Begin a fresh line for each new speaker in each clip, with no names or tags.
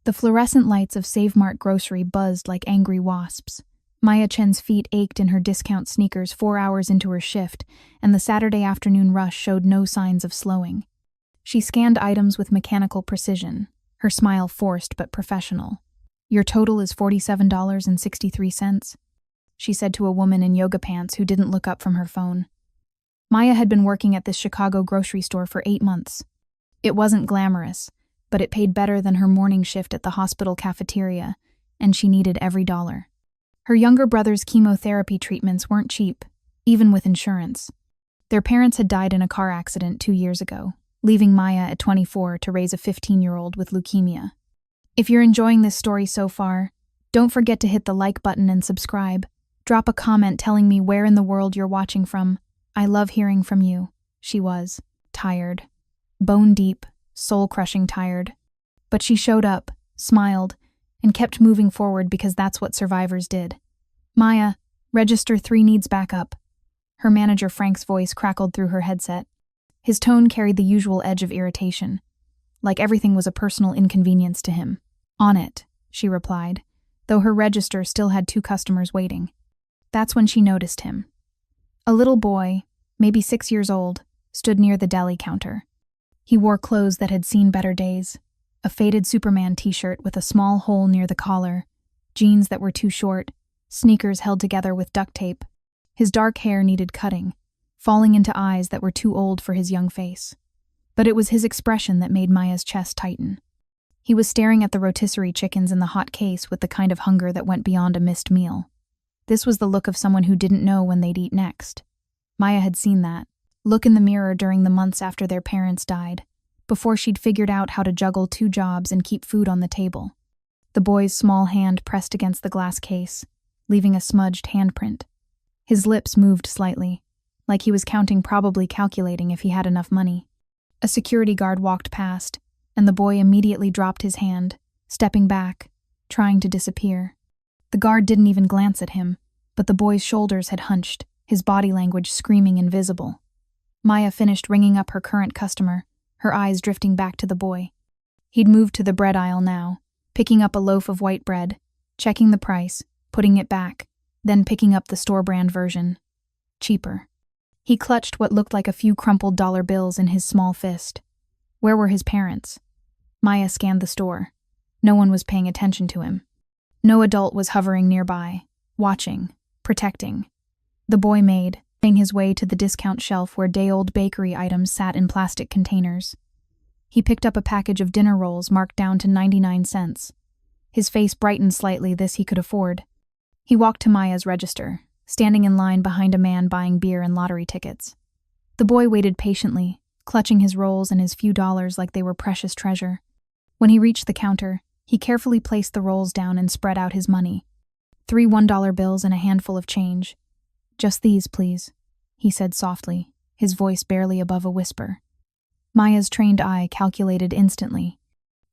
The fluorescent lights of Save Mart Grocery buzzed like angry wasps. Chen's feet ached in her discount sneakers 4 hours into her shift, and the Saturday afternoon rush showed no signs of slowing. She scanned items with mechanical precision, her smile forced but professional. "Your total is $47.63, she said to a woman in yoga pants who didn't look up from her phone. Maya had been working at this Chicago grocery store for 8 months. It wasn't glamorous, but it paid better than her morning shift at the hospital cafeteria, and she needed every dollar. Her younger brother's chemotherapy treatments weren't cheap, even with insurance. Their parents had died in a car accident 2 years ago, leaving Maya at 24 to raise a 15-year-old with leukemia. If you're enjoying this story so far, don't forget to hit the like button and subscribe. Drop a comment telling me where in the world you're watching from. I love hearing from you. She was tired. Bone deep, soul-crushing tired. But she showed up, smiled, and kept moving forward because that's what survivors did. "Maya, Register 3 needs backup." Her manager Frank's voice crackled through her headset. His tone carried the usual edge of irritation, like everything was a personal inconvenience to him. "On it," she replied, though her register still had 2 customers waiting. That's when she noticed him. A little boy, maybe 6 years old, stood near the deli counter. He wore clothes that had seen better days. A faded Superman t-shirt with a small hole near the collar, jeans that were too short, sneakers held together with duct tape. His dark hair needed cutting, falling into eyes that were too old for his young face. But it was his expression that made Maya's chest tighten. He was staring at the rotisserie chickens in the hot case with the kind of hunger that went beyond a missed meal. This was the look of someone who didn't know when they'd eat next. Maya had seen that look in the mirror during the months after their parents died, before she'd figured out how to juggle 2 jobs and keep food on the table. The boy's small hand pressed against the glass case, leaving a smudged handprint. His lips moved slightly, like he was counting, probably calculating if he had enough money. A security guard walked past, and the boy immediately dropped his hand, stepping back, trying to disappear. The guard didn't even glance at him, but the boy's shoulders had hunched, his body language screaming invisible. Maya finished ringing up her current customer, her eyes drifting back to the boy. He'd moved to the bread aisle now, picking up a loaf of white bread, checking the price, putting it back, then picking up the store-brand version. Cheaper. He clutched what looked like a few crumpled dollar bills in his small fist. Where were his parents? Maya scanned the store. No one was paying attention to him. No adult was hovering nearby, watching, protecting. The boy made his way to the discount shelf where day-old bakery items sat in plastic containers. He picked up a package of dinner rolls marked down to 99 cents. His face brightened slightly, this he could afford. He walked to Maya's register, standing in line behind a man buying beer and lottery tickets. The boy waited patiently, clutching his rolls and his few dollars like they were precious treasure. When he reached the counter, he carefully placed the rolls down and spread out his money. 3 $1 bills and a handful of change. "Just these, please," he said softly, his voice barely above a whisper. Maya's trained eye calculated instantly.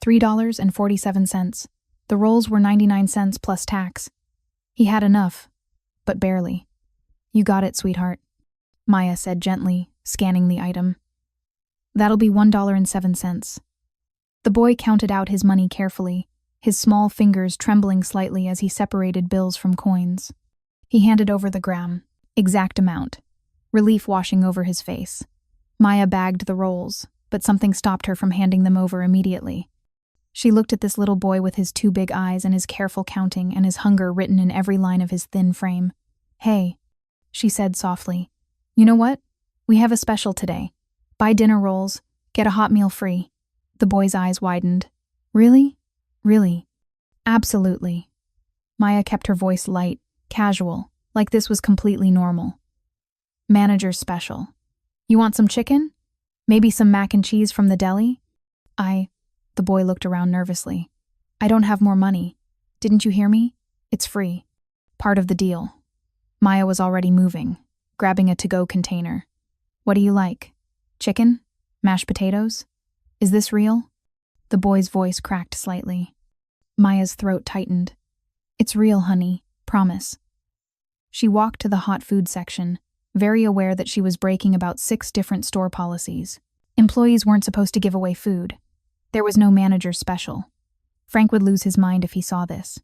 $3.47. The rolls were 99 cents plus tax. He had enough, but barely. "You got it, sweetheart," Maya said gently, scanning the item. "That'll be $1.07. The boy counted out his money carefully, his small fingers trembling slightly as he separated bills from coins. He handed over the exact amount, relief washing over his face. Maya bagged the rolls, but something stopped her from handing them over immediately. She looked at this little boy with his 2 big eyes and his careful counting and his hunger written in every line of his thin frame. "Hey," she said softly. "You know what? We have a special today. Buy dinner rolls, get a hot meal free." The boy's eyes widened. "Really? Really?" "Absolutely." Maya kept her voice light, casual, like this was completely normal. "Manager's special. You want some chicken? Maybe some mac and cheese from the deli?" The boy looked around nervously. "I don't have more money. Didn't you hear me? It's free. Part of the deal." Maya was already moving, grabbing a to-go container. "What do you like? Chicken? Mashed potatoes? Is this real?" The boy's voice cracked slightly. Maya's throat tightened. "It's real, honey. Promise." She walked to the hot food section, very aware that she was breaking about 6 different store policies. Employees weren't supposed to give away food. There was no manager special. Frank would lose his mind if he saw this.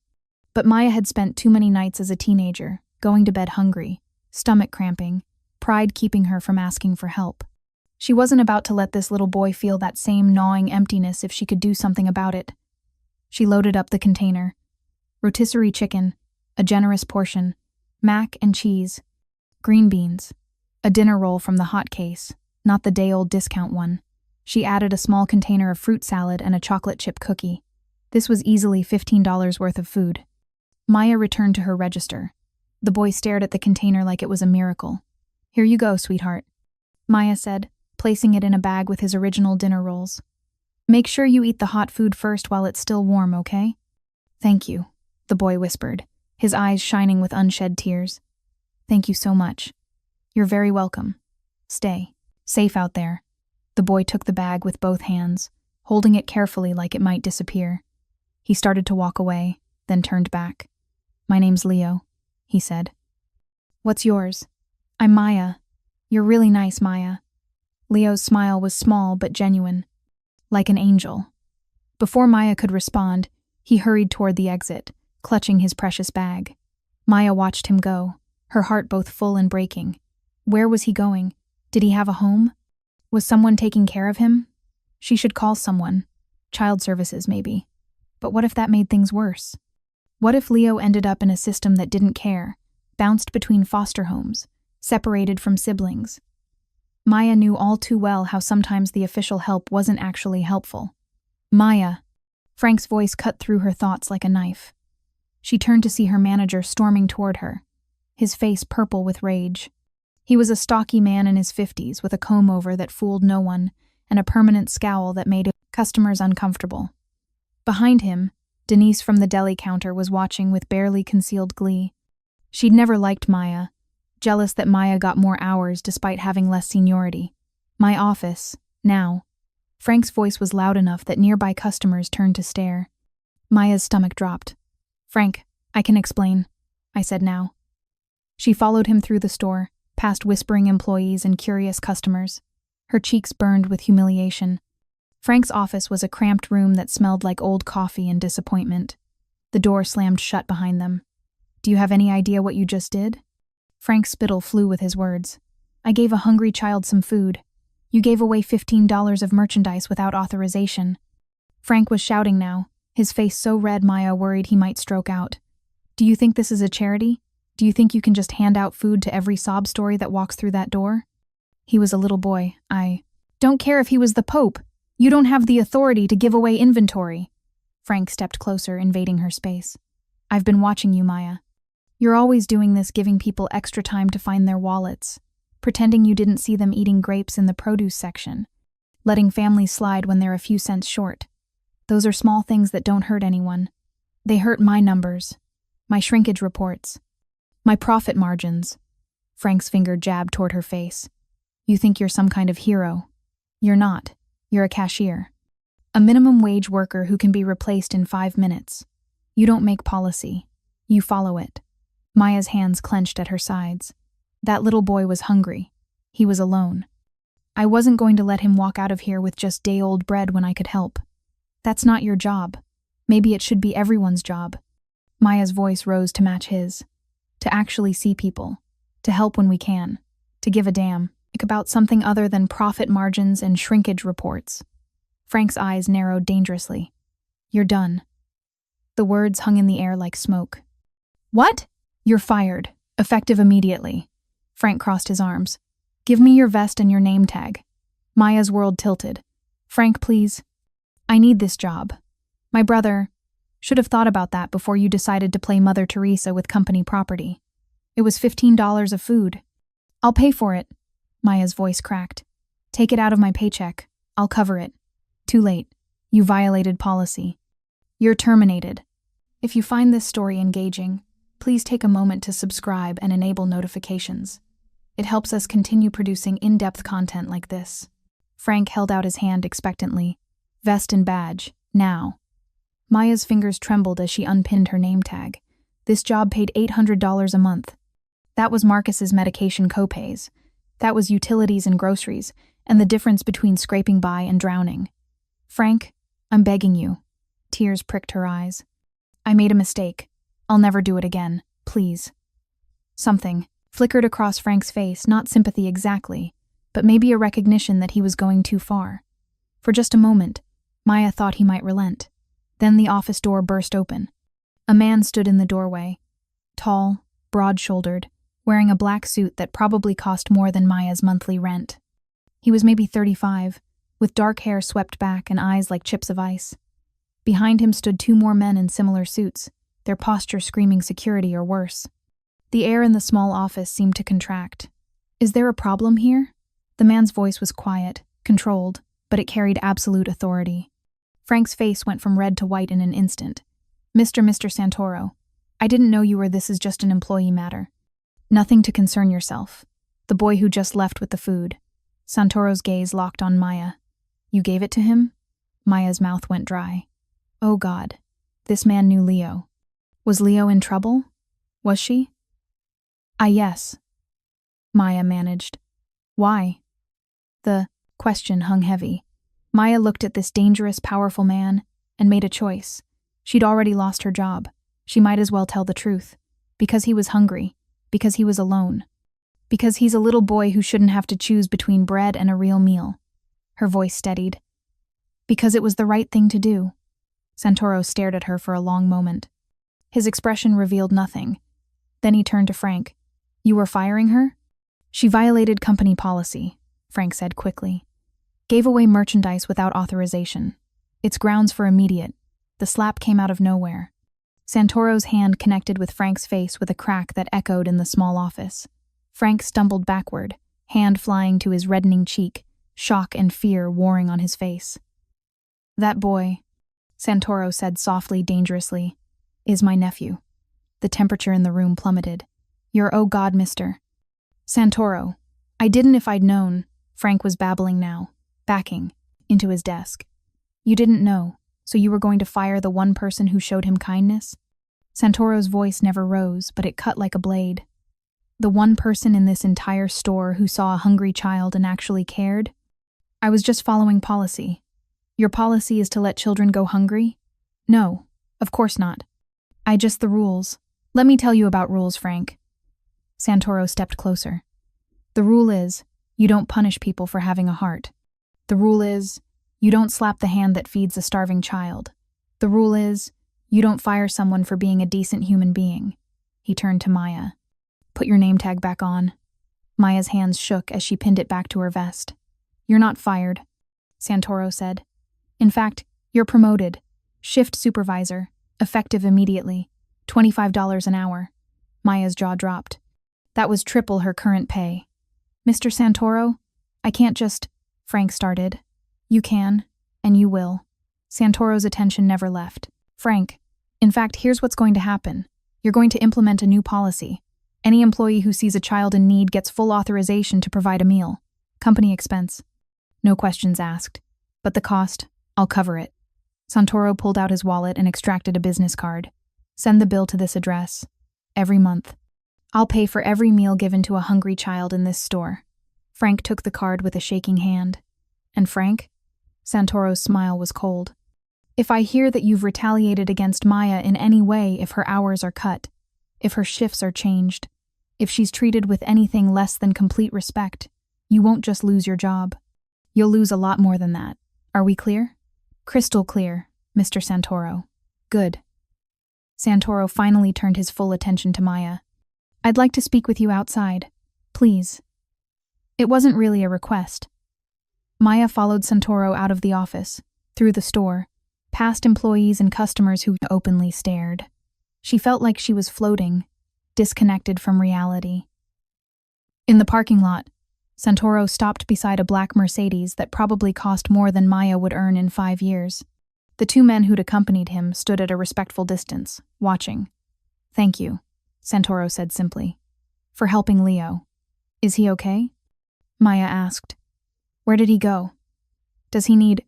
But Maya had spent too many nights as a teenager, going to bed hungry, stomach cramping, pride keeping her from asking for help. She wasn't about to let this little boy feel that same gnawing emptiness if she could do something about it. She loaded up the container. Rotisserie chicken, a generous portion, mac and cheese, green beans, a dinner roll from the hot case, not the day-old discount one. She added a small container of fruit salad and a chocolate chip cookie. This was easily $15 worth of food. Maya returned to her register. The boy stared at the container like it was a miracle. "Here you go, sweetheart," Maya said, placing it in a bag with his original dinner rolls. "Make sure you eat the hot food first while it's still warm, okay?" "Thank you," the boy whispered, his eyes shining with unshed tears. "Thank you so much. You're very welcome. Stay safe out there." The boy took the bag with both hands, holding it carefully like it might disappear. He started to walk away, then turned back. "My name's Leo," he said. "What's yours?" "I'm Maya. You're really nice, Maya." Leo's smile was small but genuine, like an angel. Before Maya could respond, he hurried toward the exit, clutching his precious bag. Maya watched him go, her heart both full and breaking. Where was he going? Did he have a home? Was someone taking care of him? She should call someone. Child services, maybe. But what if that made things worse? What if Leo ended up in a system that didn't care, bounced between foster homes, separated from siblings? Maya knew all too well how sometimes the official help wasn't actually helpful. "Maya," Frank's voice cut through her thoughts like a knife. She turned to see her manager storming toward her, his face purple with rage. He was a stocky man in his 50s with a comb-over that fooled no one and a permanent scowl that made customers uncomfortable. Behind him, Denise from the deli counter was watching with barely concealed glee. She'd never liked Maya, jealous that Maya got more hours despite having less seniority. "My office, now." Frank's voice was loud enough that nearby customers turned to stare. Maya's stomach dropped. "Frank, I can explain," I said now. She followed him through the store, past whispering employees and curious customers. Her cheeks burned with humiliation. Frank's office was a cramped room that smelled like old coffee and disappointment. The door slammed shut behind them. "Do you have any idea what you just did?" Frank's spittle flew with his words. "I gave a hungry child some food. You gave away $15 of merchandise without authorization." Frank was shouting now, his face so red Maya worried he might stroke out. "Do you think this is a charity? Do you think you can just hand out food to every sob story that walks through that door?" "He was a little boy. I don't care if he was the Pope. You don't have the authority to give away inventory." Frank stepped closer, invading her space. "I've been watching you, Maya. You're always doing this, giving people extra time to find their wallets, pretending you didn't see them eating grapes in the produce section, letting families slide when they're a few cents short. Those are small things that don't hurt anyone. They hurt my numbers, my shrinkage reports, my profit margins." Frank's finger jabbed toward her face. "You think you're some kind of hero. You're not. You're a cashier. A minimum wage worker who can be replaced in 5 minutes. You don't make policy. You follow it." Maya's hands clenched at her sides. That little boy was hungry. He was alone. I wasn't going to let him walk out of here with just day-old bread when I could help. That's not your job. Maybe it should be everyone's job. Maya's voice rose to match his. To actually see people. To help when we can. To give a damn. About something other than profit margins and shrinkage reports. Frank's eyes narrowed dangerously. "You're done." The words hung in the air like smoke. "What?" "You're fired. Effective immediately." Frank crossed his arms. "Give me your vest and your name tag." Maya's world tilted. "Frank, please. I need this job. My brother should have thought about that before you decided to play Mother Teresa with company property. It was $15 of food." "I'll pay for it." Maya's voice cracked. "Take it out of my paycheck. I'll cover it." "Too late. You violated policy. You're terminated." If you find this story engaging, please take a moment to subscribe and enable notifications. It helps us continue producing in-depth content like this. Frank held out his hand expectantly. "Vest and badge, now." Maya's fingers trembled as she unpinned her name tag. This job paid $800 a month. That was Marcus's medication copays. That was utilities and groceries, and the difference between scraping by and drowning. "Frank, I'm begging you. Tears pricked her eyes. I made a mistake. I'll never do it again. Please. Something flickered across Frank's face, not sympathy exactly, but maybe a recognition that he was going too far. For just a moment, Maya thought he might relent. Then the office door burst open. A man stood in the doorway, tall, broad-shouldered, wearing a black suit that probably cost more than Maya's monthly rent. He was maybe 35, with dark hair swept back and eyes like chips of ice. Behind him stood two more men in similar suits, their posture screaming security or worse. The air in the small office seemed to contract. Is there a problem here? The man's voice was quiet, controlled, but it carried absolute authority. Frank's face went from red to white in an instant. Mr. Santoro, I didn't know you were this is just an employee matter. Nothing to concern yourself. The boy who just left with the food. Santoro's gaze locked on Maya. You gave it to him? Maya's mouth went dry. Oh God. This man knew Leo. Was Leo in trouble? Was she? Yes. Maya managed. Why? The question hung heavy. Maya looked at this dangerous, powerful man and made a choice. She'd already lost her job. She might as well tell the truth. Because he was hungry. Because he was alone. Because he's a little boy who shouldn't have to choose between bread and a real meal. Her voice steadied. Because it was the right thing to do. Santoro stared at her for a long moment. His expression revealed nothing. Then he turned to Frank. You were firing her? She violated company policy, Frank said quickly. Gave away merchandise without authorization. It's grounds for immediate. The slap came out of nowhere. Santoro's hand connected with Frank's face with a crack that echoed in the small office. Frank stumbled backward, hand flying to his reddening cheek, shock and fear warring on his face. That boy, Santoro said softly, dangerously, is my nephew. The temperature in the room plummeted. You're oh God, mister. Santoro. I didn't if I'd known, Frank was babbling now, backing into his desk. You didn't know, so you were going to fire the one person who showed him kindness? Santoro's voice never rose, but it cut like a blade. The one person in this entire store who saw a hungry child and actually cared? I was just following policy. Your policy is to let children go hungry? No, of course not. The rules. Let me tell you about rules, Frank. Santoro stepped closer. The rule is, you don't punish people for having a heart. The rule is, you don't slap the hand that feeds a starving child. The rule is, you don't fire someone for being a decent human being. He turned to Maya. Put your name tag back on. Maya's hands shook as she pinned it back to her vest. You're not fired, Santoro said. In fact, you're promoted. Shift supervisor, effective immediately. $25 an hour. Maya's jaw dropped. That was triple her current pay. Mr. Santoro, I can't just... Frank started. You can, and you will. Santoro's attention never left. Frank, in fact, here's what's going to happen. You're going to implement a new policy. Any employee who sees a child in need gets full authorization to provide a meal. Company expense. No questions asked. But the cost, I'll cover it. Santoro pulled out his wallet and extracted a business card. Send the bill to this address. Every month. I'll pay for every meal given to a hungry child in this store. Frank took the card with a shaking hand. And Frank? Santoro's smile was cold. If I hear that you've retaliated against Maya in any way, if her hours are cut, if her shifts are changed, if she's treated with anything less than complete respect, you won't just lose your job. You'll lose a lot more than that. Are we clear? Crystal clear, Mr. Santoro. Good. Santoro finally turned his full attention to Maya. I'd like to speak with you outside. Please. It wasn't really a request. Maya followed Santoro out of the office, through the store, past employees and customers who openly stared. She felt like she was floating, disconnected from reality. In the parking lot, Santoro stopped beside a black Mercedes that probably cost more than Maya would earn in 5 years. The two men who'd accompanied him stood at a respectful distance, watching. Thank you, Santoro said simply. For helping Leo. Is he okay? Maya asked. Where did he go? Does he need...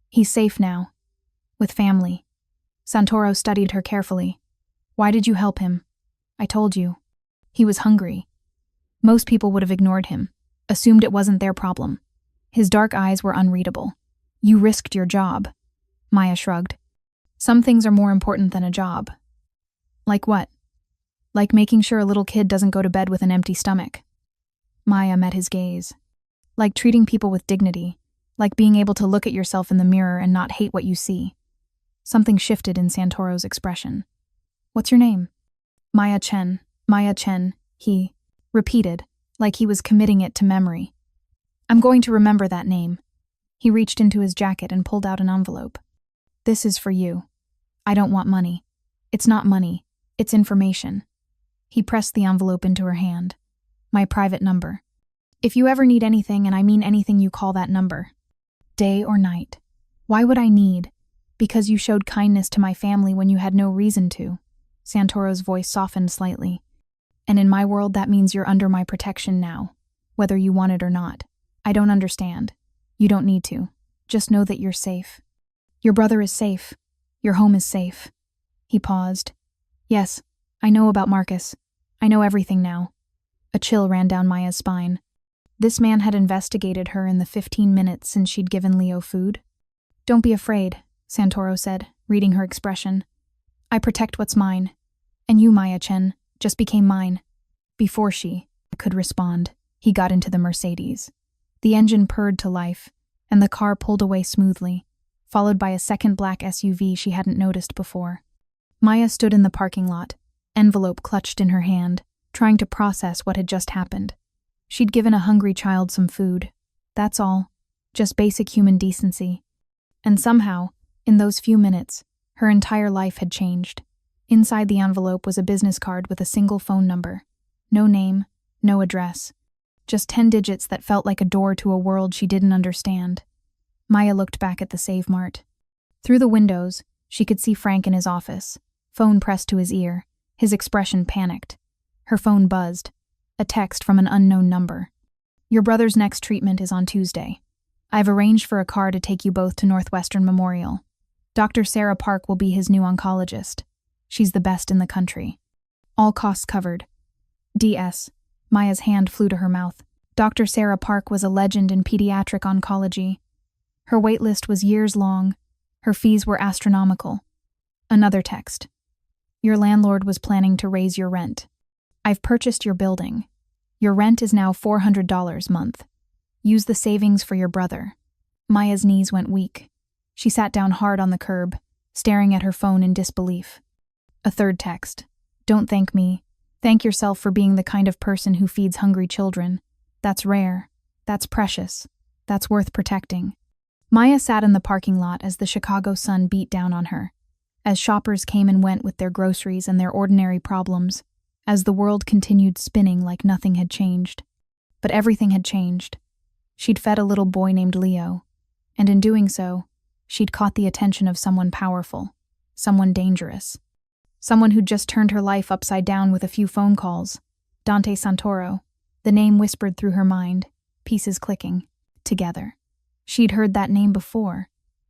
He's safe now. With family. Santoro studied her carefully. Why did you help him? I told you. He was hungry. Most people would have ignored him, assumed it wasn't their problem. His dark eyes were unreadable. You risked your job. Maya shrugged. Some things are more important than a job. Like what? Like making sure a little kid doesn't go to bed with an empty stomach. Maya met his gaze. Like treating people with dignity. Like being able to look at yourself in the mirror and not hate what you see. Something shifted in Santoro's expression. What's your name? Chen, he repeated, like he was committing it to memory. I'm going to remember that name. He reached into his jacket and pulled out an envelope. This is for you. I don't want money. It's not money. It's information. He pressed the envelope into her hand. My private number. If you ever need anything, and I mean anything, you call that number. Day or night. Why would I need? Because you showed kindness to my family when you had no reason to. Santoro's voice softened slightly. And in my world, that means you're under my protection now, whether you want it or not. I don't understand. You don't need to. Just know that you're safe. Your brother is safe. Your home is safe. He paused. Yes, I know about Marcus. I know everything now. A chill ran down Maya's spine. This man had investigated her in the 15 minutes since she'd given Leo food. Don't be afraid, Santoro said, reading her expression. I protect what's mine. And you, Chen, just became mine. Before she could respond, he got into the Mercedes. The engine purred to life, and the car pulled away smoothly, followed by a second black SUV she hadn't noticed before. Maya stood in the parking lot, envelope clutched in her hand, trying to process what had just happened. She'd given a hungry child some food. That's all. Just basic human decency. And somehow, in those few minutes, her entire life had changed. Inside the envelope was a business card with a single phone number. No name, no address. Just 10 digits that felt like a door to a world she didn't understand. Maya looked back at the Save Mart. Through the windows, she could see Frank in his office, phone pressed to his ear, his expression panicked. Her phone buzzed. A text from an unknown number. Your brother's next treatment is on Tuesday. I've arranged for a car to take you both to Northwestern Memorial. Dr. Sarah Park will be his new oncologist. She's the best in the country. All costs covered. DS. Maya's hand flew to her mouth. Dr. Sarah Park was a legend in pediatric oncology. Her wait list was years long. Her fees were astronomical. Another text. Your landlord was planning to raise your rent. I've purchased your building. Your rent is now $400 a month. Use the savings for your brother. Maya's knees went weak. She sat down hard on the curb, staring at her phone in disbelief. A third text. Don't thank me. Thank yourself for being the kind of person who feeds hungry children. That's rare. That's precious. That's worth protecting. Maya sat in the parking lot as the Chicago sun beat down on her. As shoppers came and went with their groceries and their ordinary problems. As the world continued spinning like nothing had changed. But everything had changed. She'd fed a little boy named Leo. And in doing so, she'd caught the attention of someone powerful. Someone dangerous. Someone who'd just turned her life upside down with a few phone calls. Dante Santoro. The name whispered through her mind, pieces clicking, together. She'd heard that name before.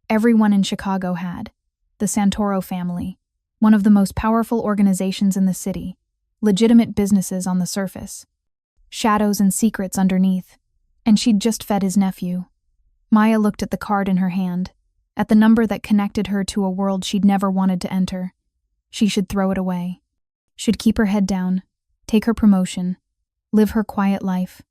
Everyone in Chicago had. The Santoro family. One of the most powerful organizations in the city. Legitimate businesses on the surface. Shadows and secrets underneath. And she'd just fed his nephew. Maya looked at the card in her hand, at the number that connected her to a world she'd never wanted to enter. She should throw it away. Should keep her head down, take her promotion, live her quiet life.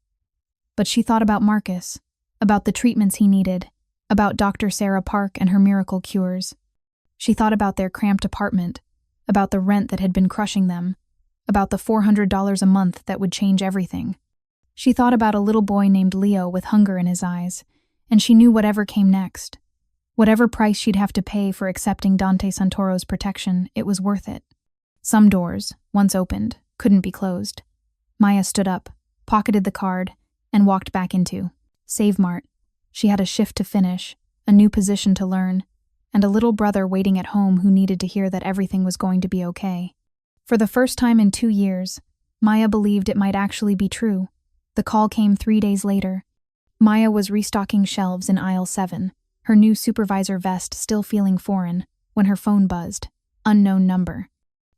But she thought about Marcus, about the treatments he needed, about Dr. Sarah Park and her miracle cures. She thought about their cramped apartment, about the rent that had been crushing them, about the $400 a month that would change everything. She thought about a little boy named Leo with hunger in his eyes, and she knew whatever came next, whatever price she'd have to pay for accepting Dante Santoro's protection, it was worth it. Some doors, once opened, couldn't be closed. Maya stood up, pocketed the card, and walked back into Save Mart. She had a shift to finish, a new position to learn, and a little brother waiting at home who needed to hear that everything was going to be okay. For the first time in 2 years, Maya believed it might actually be true. The call came 3 days later. Maya was restocking shelves in aisle 7, her new supervisor vest still feeling foreign, when her phone buzzed. Unknown number.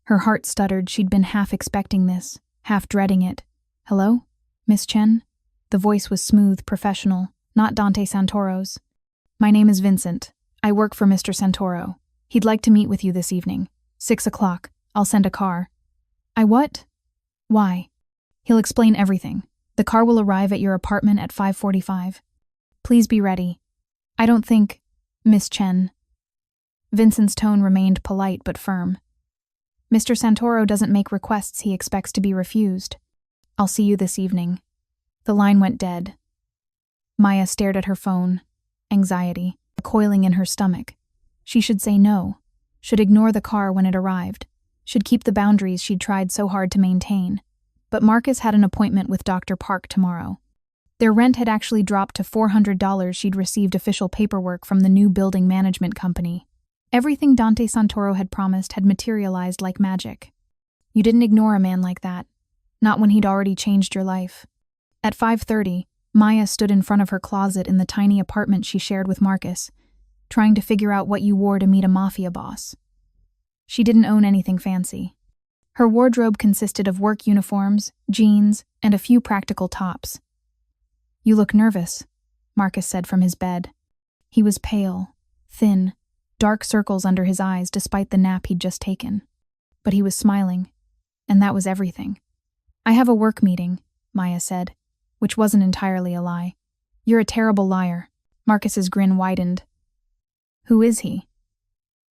Her heart stuttered. She'd been half expecting this, half dreading it. Hello? Miss Chen? The voice was smooth, professional, not Dante Santoro's. My name is Vincent. I work for Mr. Santoro. He'd like to meet with you this evening. 6 o'clock. I'll send a car. I what? Why? He'll explain everything. The car will arrive at your apartment at 5:45. Please be ready. I don't think, Miss Chen. Vincent's tone remained polite but firm. Mr. Santoro doesn't make requests he expects to be refused. I'll see you this evening. The line went dead. Maya stared at her phone, anxiety coiling in her stomach. She should say no, should ignore the car when it arrived, should keep the boundaries she'd tried so hard to maintain. But Marcus had an appointment with Dr. Park tomorrow. Their rent had actually dropped to $400. She'd received official paperwork from the new building management company. Everything Dante Santoro had promised had materialized like magic. You didn't ignore a man like that, not when he'd already changed your life. At 5:30, Maya stood in front of her closet in the tiny apartment she shared with Marcus, trying to figure out what you wore to meet a Mafia boss. She didn't own anything fancy. Her wardrobe consisted of work uniforms, jeans, and a few practical tops. You look nervous, Marcus said from his bed. He was pale, thin, dark circles under his eyes despite the nap he'd just taken. But he was smiling, and that was everything. I have a work meeting, Maya said, which wasn't entirely a lie. You're a terrible liar. Marcus's grin widened. Who is he?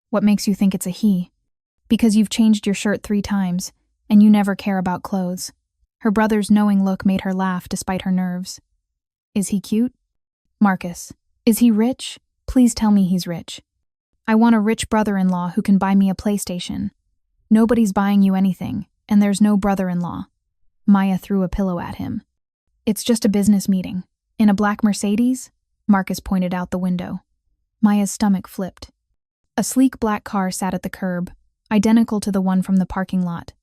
What makes you think it's a he? Because you've changed your shirt 3 times, and you never care about clothes. Her brother's knowing look made her laugh despite her nerves. Is he cute? Marcus. Is he rich? Please tell me he's rich. I want a rich brother-in-law who can buy me a PlayStation. Nobody's buying you anything, and there's no brother-in-law. Maya threw a pillow at him. It's just a business meeting. In a black Mercedes? Marcus pointed out the window. Maya's stomach flipped. A sleek black car sat at the curb, identical to the one from the parking lot.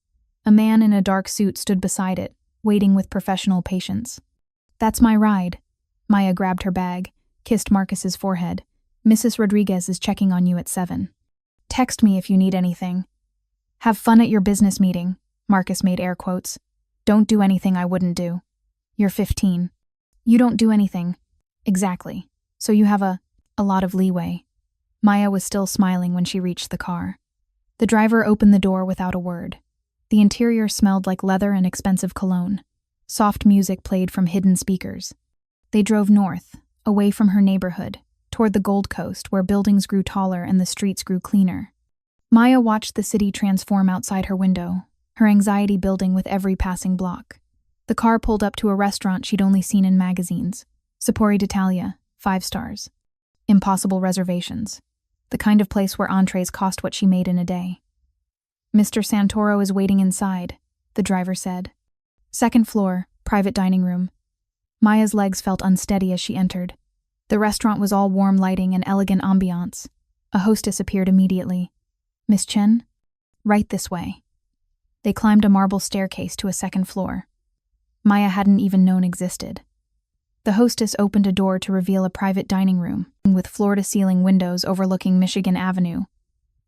A man in a dark suit stood beside it, waiting with professional patience. That's my ride. Maya grabbed her bag, kissed Marcus's forehead. Mrs. Rodriguez is checking on you at 7. Text me if you need anything. Have fun at your business meeting, Marcus made air quotes. Don't do anything I wouldn't do. You're 15. You don't do anything. Exactly. So you have a lot of leeway. Maya was still smiling when she reached the car. The driver opened the door without a word. The interior smelled like leather and expensive cologne. Soft music played from hidden speakers. They drove north, away from her neighborhood, toward the Gold Coast where buildings grew taller and the streets grew cleaner. Maya watched the city transform outside her window, her anxiety building with every passing block. The car pulled up to a restaurant she'd only seen in magazines. Sapori d'Italia, 5 stars. Impossible reservations. The kind of place where entrees cost what she made in a day. Mr. Santoro is waiting inside, the driver said. 2nd floor, private dining room. Maya's legs felt unsteady as she entered. The restaurant was all warm lighting and elegant ambiance. A hostess appeared immediately. Miss Chen? Right this way. They climbed a marble staircase to a 2nd floor. Maya hadn't even known existed. The hostess opened a door to reveal a private dining room with floor-to-ceiling windows overlooking Michigan Avenue.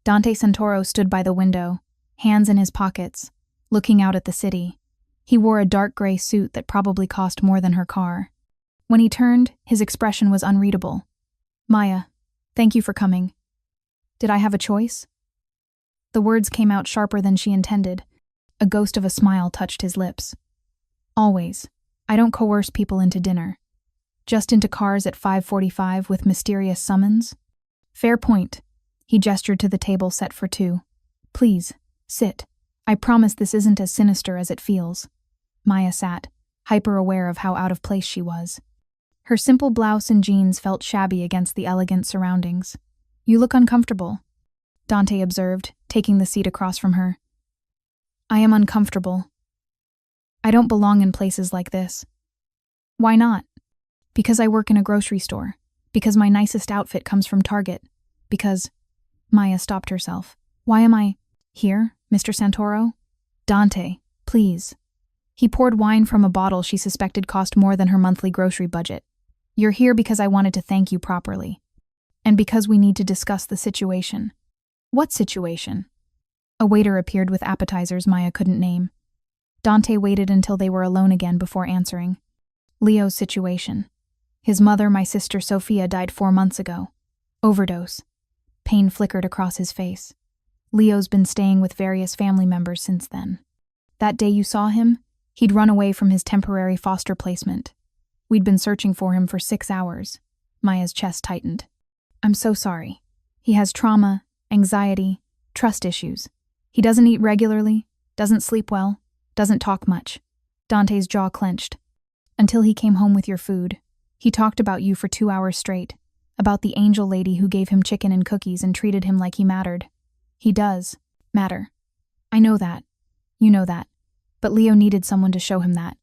Dante Santoro stood by the window, hands in his pockets, looking out at the city. He wore a dark gray suit that probably cost more than her car. When he turned, his expression was unreadable. Maya, thank you for coming. Did I have a choice? The words came out sharper than she intended. A ghost of a smile touched his lips. Always. I don't coerce people into dinner. Just into cars at 5:45 with mysterious summons? Fair point. He gestured to the table set for 2. Please, sit. I promise this isn't as sinister as it feels. Maya sat, hyper-aware of how out of place she was. Her simple blouse and jeans felt shabby against the elegant surroundings. You look uncomfortable, Dante observed, taking the seat across from her. I am uncomfortable. I don't belong in places like this. Why not? Because I work in a grocery store. Because my nicest outfit comes from Target. Because... Maya stopped herself. Why am I here, Mr. Santoro? Dante, please. He poured wine from a bottle she suspected cost more than her monthly grocery budget. You're here because I wanted to thank you properly. And because we need to discuss the situation. What situation? A waiter appeared with appetizers Maya couldn't name. Dante waited until they were alone again before answering. Leo's situation. His mother, my sister Sophia, died 4 months ago. Overdose. Pain flickered across his face. Leo's been staying with various family members since then. That day you saw him, he'd run away from his temporary foster placement. We'd been searching for him for 6 hours. Maya's chest tightened. I'm so sorry. He has trauma, anxiety, trust issues. He doesn't eat regularly, doesn't sleep well, doesn't talk much. Dante's jaw clenched. Until he came home with your food. He talked about you for 2 hours straight, about the angel lady who gave him chicken and cookies and treated him like he mattered. He does matter. I know that. You know that. But Leo needed someone to show him that.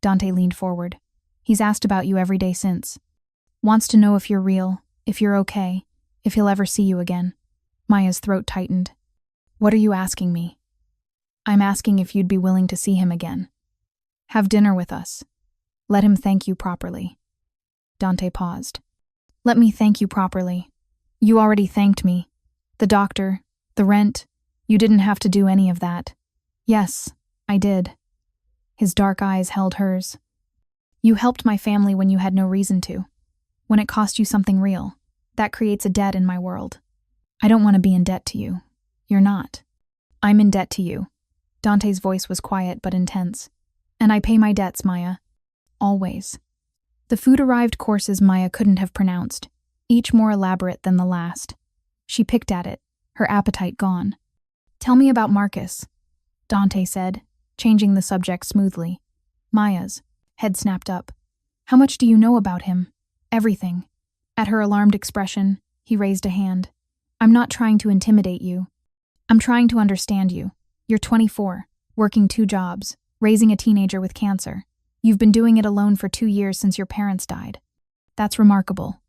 Dante leaned forward. He's asked about you every day since. Wants to know if you're real, if you're okay, if he'll ever see you again. Maya's throat tightened. What are you asking me? I'm asking if you'd be willing to see him again. Have dinner with us. Let him thank you properly. Dante paused. Let me thank you properly. You already thanked me. The doctor, the rent, you didn't have to do any of that. Yes, I did. His dark eyes held hers. You helped my family when you had no reason to. When it cost you something real, that creates a debt in my world. I don't want to be in debt to you. You're not. I'm in debt to you. Dante's voice was quiet but intense. And I pay my debts, Maya. Always. The food-arrived courses Maya couldn't have pronounced, each more elaborate than the last. She picked at it, her appetite gone. Tell me about Marcus, Dante said, changing the subject smoothly. Maya's head snapped up. How much do you know about him? Everything. At her alarmed expression, he raised a hand. I'm not trying to intimidate you. I'm trying to understand you. You're 24, working 2 jobs, raising a teenager with cancer. You've been doing it alone for 2 years since your parents died. That's remarkable.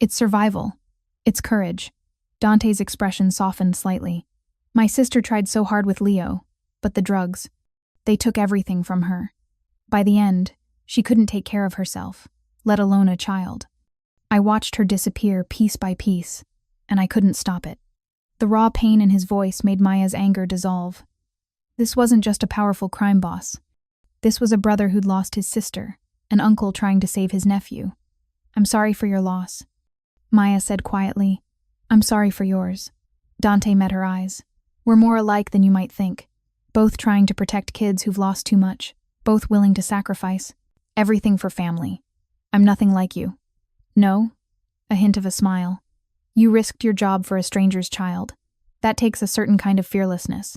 It's survival. It's courage. Dante's expression softened slightly. My sister tried so hard with Leo, but the drugs. They took everything from her. By the end, she couldn't take care of herself, let alone a child. I watched her disappear piece by piece, and I couldn't stop it. The raw pain in his voice made Maya's anger dissolve. This wasn't just a powerful crime boss. This was a brother who'd lost his sister, an uncle trying to save his nephew. I'm sorry for your loss. Maya said quietly. I'm sorry for yours. Dante met her eyes. We're more alike than you might think. Both trying to protect kids who've lost too much. Both willing to sacrifice. Everything for family. I'm nothing like you. No? A hint of a smile. You risked your job for a stranger's child. That takes a certain kind of fearlessness.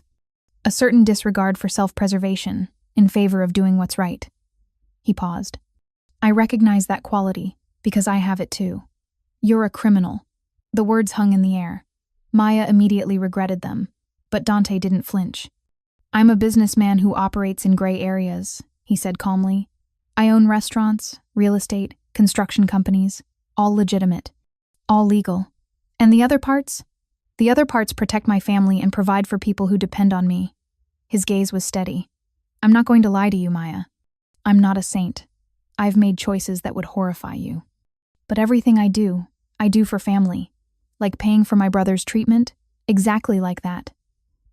A certain disregard for self-preservation, in favor of doing what's right. He paused. I recognize that quality, because I have it too. You're a criminal. The words hung in the air. Maya immediately regretted them, but Dante didn't flinch. I'm a businessman who operates in gray areas, he said calmly. I own restaurants, real estate, construction companies, all legitimate, all legal. And the other parts? The other parts protect my family and provide for people who depend on me. His gaze was steady. I'm not going to lie to you, Maya. I'm not a saint. I've made choices that would horrify you. But everything I do for family. Like paying for my brother's treatment, exactly like that.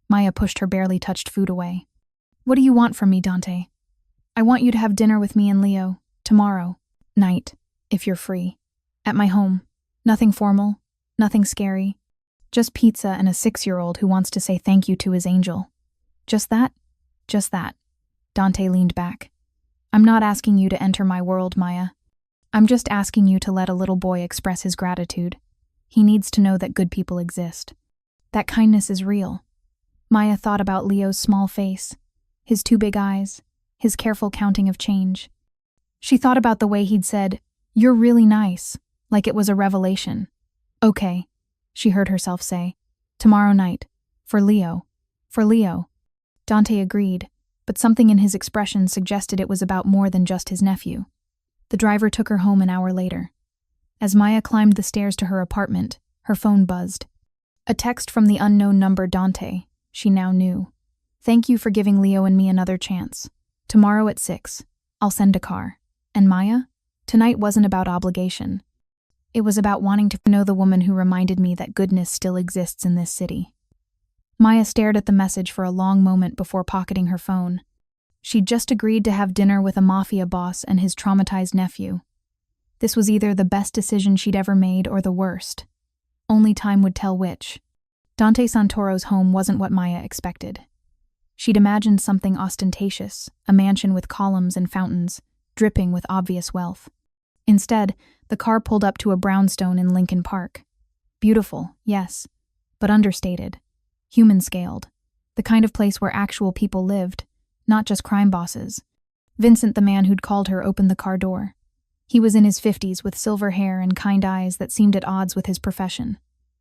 Maya pushed her barely touched food away. What do you want from me, Dante? I want you to have dinner with me and Leo, tomorrow, night, if you're free. At my home. Nothing formal, nothing scary. Just pizza and a 6-year-old who wants to say thank you to his angel. Just that? Just that. Dante leaned back. I'm not asking you to enter my world, Maya. I'm just asking you to let a little boy express his gratitude. He needs to know that good people exist. That kindness is real. Maya thought about Leo's small face, his 2 big eyes, his careful counting of change. She thought about the way he'd said, "You're really nice," like it was a revelation. Okay, she heard herself say. Tomorrow night. For Leo. For Leo. Dante agreed, but something in his expression suggested it was about more than just his nephew. The driver took her home an hour later. As Maya climbed the stairs to her apartment, her phone buzzed. A text from the unknown number Dante, she now knew. Thank you for giving Leo and me another chance. Tomorrow at 6, I'll send a car. And Maya? Tonight wasn't about obligation. It was about wanting to know the woman who reminded me that goodness still exists in this city. Maya stared at the message for a long moment before pocketing her phone. She'd just agreed to have dinner with a Mafia boss and his traumatized nephew. This was either the best decision she'd ever made or the worst. Only time would tell which. Dante Santoro's home wasn't what Maya expected. She'd imagined something ostentatious, a mansion with columns and fountains, dripping with obvious wealth. Instead, the car pulled up to a brownstone in Lincoln Park. Beautiful, yes, but understated. Human-scaled. The kind of place where actual people lived, not just crime bosses. Vincent, the man who'd called her, opened the car door. He was in his 50s with silver hair and kind eyes that seemed at odds with his profession.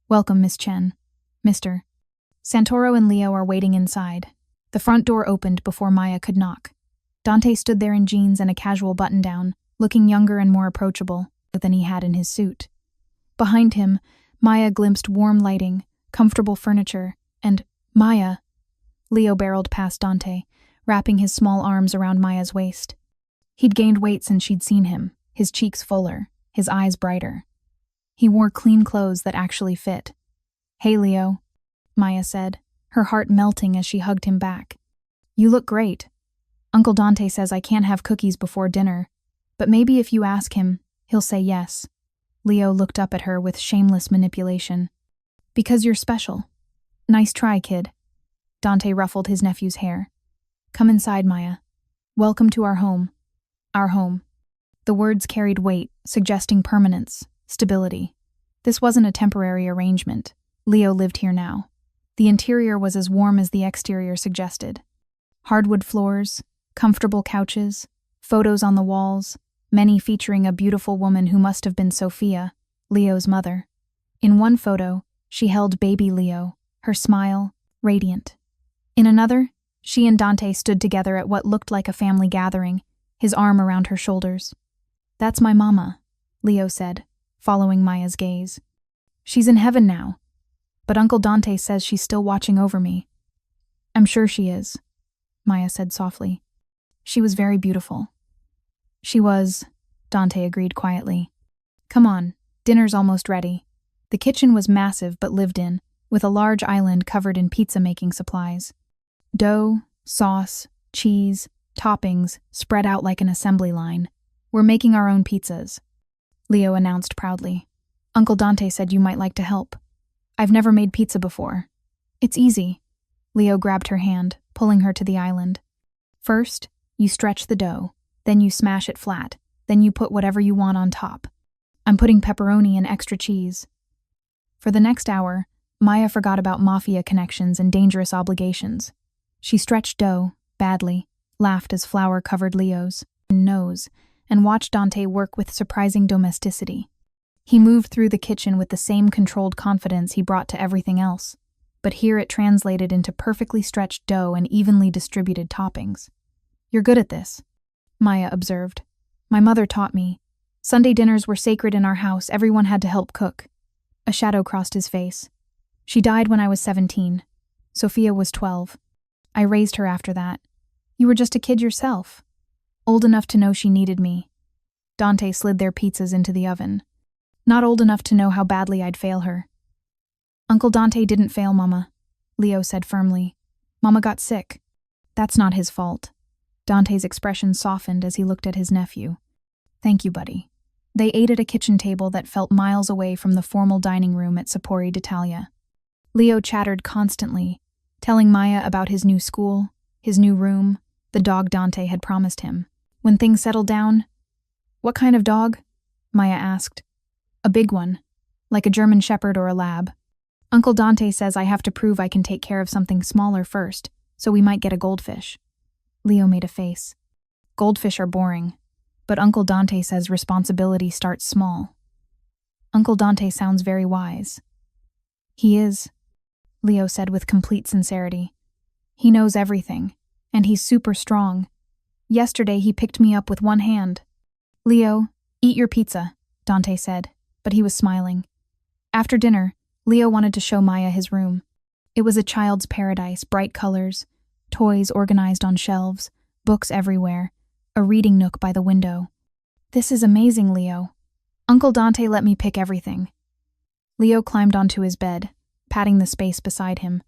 "Welcome, Miss Chen. Mr. Santoro and Leo are waiting inside." The front door opened before Maya could knock. Dante stood there in jeans and a casual button-down, looking younger and more approachable than he had in his suit. Behind him, Maya glimpsed warm lighting, comfortable furniture, and Maya. Leo barreled past Dante, wrapping his small arms around Maya's waist. He'd gained weight since she'd seen him, his cheeks fuller, his eyes brighter. He wore clean clothes that actually fit. "Hey, Leo," Maya said, her heart melting as she hugged him back. "You look great. Uncle Dante says I can't have cookies before dinner, but maybe if you ask him, he'll say yes." Leo looked up at her with shameless manipulation. "Because you're special." "Nice try, kid." Dante ruffled his nephew's hair. "Come inside, Maya. Welcome to our home." Our home. The words carried weight, suggesting permanence, stability. This wasn't a temporary arrangement. Leo lived here now. The interior was as warm as the exterior suggested. Hardwood floors, comfortable couches, photos on the walls, many featuring a beautiful woman who must have been Sophia, Leo's mother. In one photo, she held baby Leo, her smile radiant. In another, she and Dante stood together at what looked like a family gathering, his arm around her shoulders. "That's my mama," Leo said, following Maya's gaze. "She's in heaven now, but Uncle Dante says she's still watching over me." "I'm sure she is," Maya said softly. "She was very beautiful." "She was," Dante agreed quietly. "Come on, dinner's almost ready." The kitchen was massive but lived in, with a large island covered in pizza-making supplies. Dough, sauce, cheese, toppings spread out like an assembly line. "We're making our own pizzas," Leo announced proudly. "Uncle Dante said you might like to help." "I've never made pizza before." "It's easy." Leo grabbed her hand, pulling her to the island. "First, you stretch the dough, then you smash it flat, then you put whatever you want on top. I'm putting pepperoni and extra cheese." For the next hour, Maya forgot about Mafia connections and dangerous obligations. She stretched dough, badly, laughed as flour covered Leo's nose, and watched Dante work with surprising domesticity. He moved through the kitchen with the same controlled confidence he brought to everything else, but here it translated into perfectly stretched dough and evenly distributed toppings. "You're good at this," Maya observed. "My mother taught me. Sunday dinners were sacred in our house, everyone had to help cook." A shadow crossed his face. "She died when I was 17. Sophia was 12. I raised her after that. You were just a kid yourself. Old enough to know she needed me." Dante slid their pizzas into the oven. "Not old enough to know how badly I'd fail her." "Uncle Dante didn't fail Mama," Leo said firmly. "Mama got sick. That's not his fault." Dante's expression softened as he looked at his nephew. "Thank you, buddy." They ate at a kitchen table that felt miles away from the formal dining room at Sapori d'Italia. Leo chattered constantly, telling Maya about his new school, his new room, the dog Dante had promised him. When things settled down— "What kind of dog?" Maya asked. "A big one, like a German Shepherd or a Lab. Uncle Dante says I have to prove I can take care of something smaller first, so we might get a goldfish." Leo made a face. "Goldfish are boring, but Uncle Dante says responsibility starts small." "Uncle Dante sounds very wise." "He is," Leo said with complete sincerity. "He knows everything, and he's super strong. Yesterday he picked me up with one hand." "Leo, eat your pizza," Dante said, but he was smiling. After dinner, Leo wanted to show Maya his room. It was a child's paradise, bright colors, toys organized on shelves, books everywhere, a reading nook by the window. "This is amazing, Leo. Uncle Dante let me pick everything." Leo climbed onto his bed, patting the space beside him.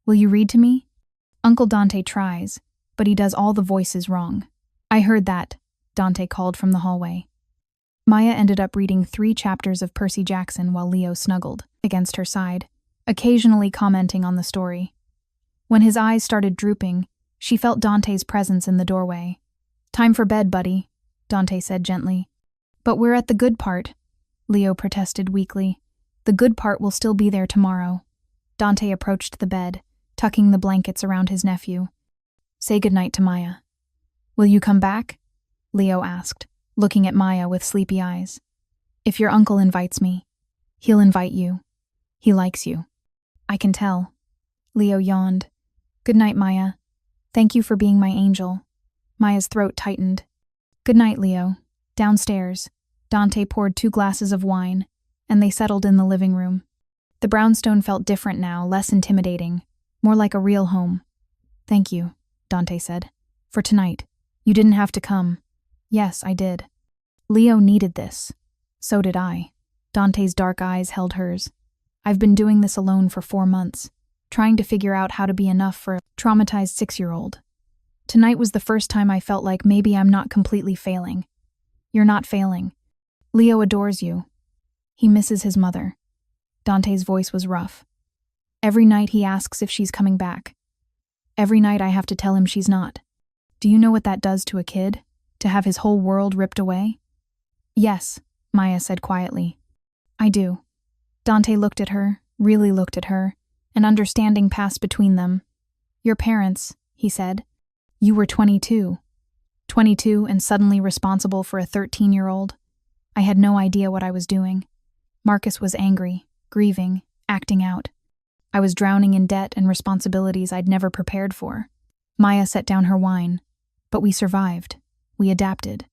"Will you read to me?" "Uncle Dante tries, but he does all the voices wrong." "I heard that," Dante called from the hallway. Maya ended up reading 3 chapters of Percy Jackson while Leo snuggled against her side, occasionally commenting on the story. When his eyes started drooping, she felt Dante's presence in the doorway. "Time for bed, buddy," Dante said gently. "But we're at the good part," Leo protested weakly. "The good part will still be there tomorrow." Dante approached the bed, tucking the blankets around his nephew. "Say goodnight to Maya." "Will you come back?" Leo asked, looking at Maya with sleepy eyes. "If your uncle invites me, he'll invite you. He likes you." "I can tell." Leo yawned. "Good night, Maya. Thank you for being my angel." Maya's throat tightened. "Good night, Leo." Downstairs, Dante poured 2 glasses of wine, and they settled in the living room. The brownstone felt different now, less intimidating, more like a real home. "Thank you," Dante said. "For tonight. You didn't have to come." "Yes, I did." Leo needed this. So did I. Dante's dark eyes held hers. "I've been doing this alone for 4 months, trying to figure out how to be enough for a traumatized 6-year-old. Tonight was the first time I felt like maybe I'm not completely failing." "You're not failing. Leo adores you. He misses his mother." Dante's voice was rough. "Every night he asks if she's coming back. Every night I have to tell him she's not. Do you know what that does to a kid? To have his whole world ripped away?" "Yes," Maya said quietly. "I do." Dante looked at her, really looked at her, and understanding passed between them. "Your parents," he said. "You were 22. 22 and suddenly responsible for a 13-year-old. I had no idea what I was doing. Marcus was angry, grieving, acting out. I was drowning in debt and responsibilities I'd never prepared for." Maya set down her wine. "But we survived. We adapted.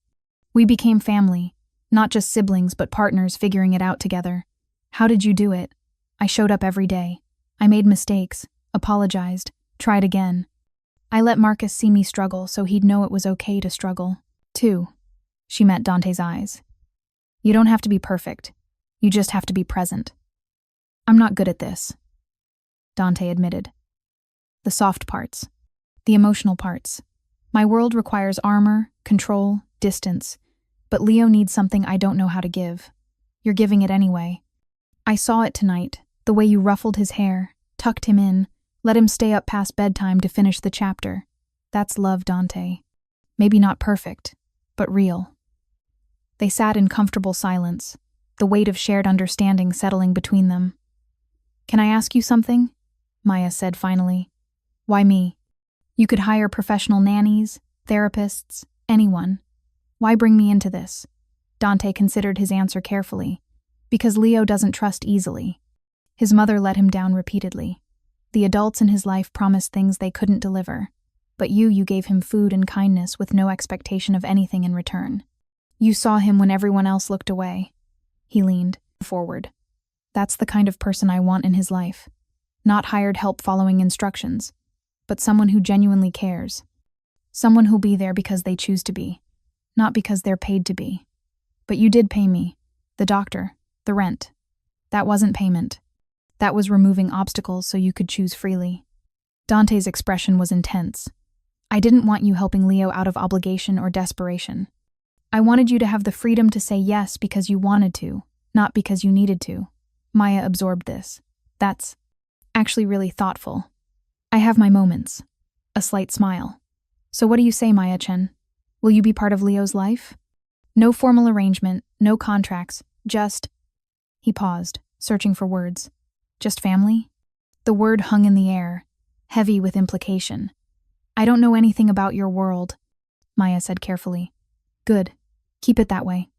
We became family, not just siblings but partners figuring it out together. How did you do it?" "I showed up every day. I made mistakes, apologized, tried again. I let Marcus see me struggle so he'd know it was okay to struggle, too." She met Dante's eyes. "You don't have to be perfect. You just have to be present." "I'm not good at this," Dante admitted. "The soft parts. The emotional parts. My world requires armor, control, distance. But Leo needs something I don't know how to give. You're giving it anyway. I saw it tonight, the way you ruffled his hair, tucked him in, let him stay up past bedtime to finish the chapter. That's love, Dante. Maybe not perfect, but real." They sat in comfortable silence, the weight of shared understanding settling between them. "Can I ask you something?" Maya said finally. "Why me? You could hire professional nannies, therapists, anyone. Why bring me into this?" Dante considered his answer carefully. "Because Leo doesn't trust easily. His mother let him down repeatedly. The adults in his life promised things they couldn't deliver. But you gave him food and kindness with no expectation of anything in return. You saw him when everyone else looked away." He leaned forward. "That's the kind of person I want in his life. Not hired help following instructions, but someone who genuinely cares. Someone who'll be there because they choose to be, not because they're paid to be. But you did pay me. The doctor, the rent. That wasn't payment. That was removing obstacles so you could choose freely." Dante's expression was intense. "I didn't want you helping Leo out of obligation or desperation. I wanted you to have the freedom to say yes because you wanted to, not because you needed to." Maya absorbed this. "That's actually really thoughtful. I have my moments." A slight smile. "So what do you say, Maya Chen? Will you be part of Leo's life?" "No formal arrangement, no contracts, just..." He paused, searching for words. "Just family?" The word hung in the air, heavy with implication. "I don't know anything about your world," Maya said carefully. "Good. Keep it that way."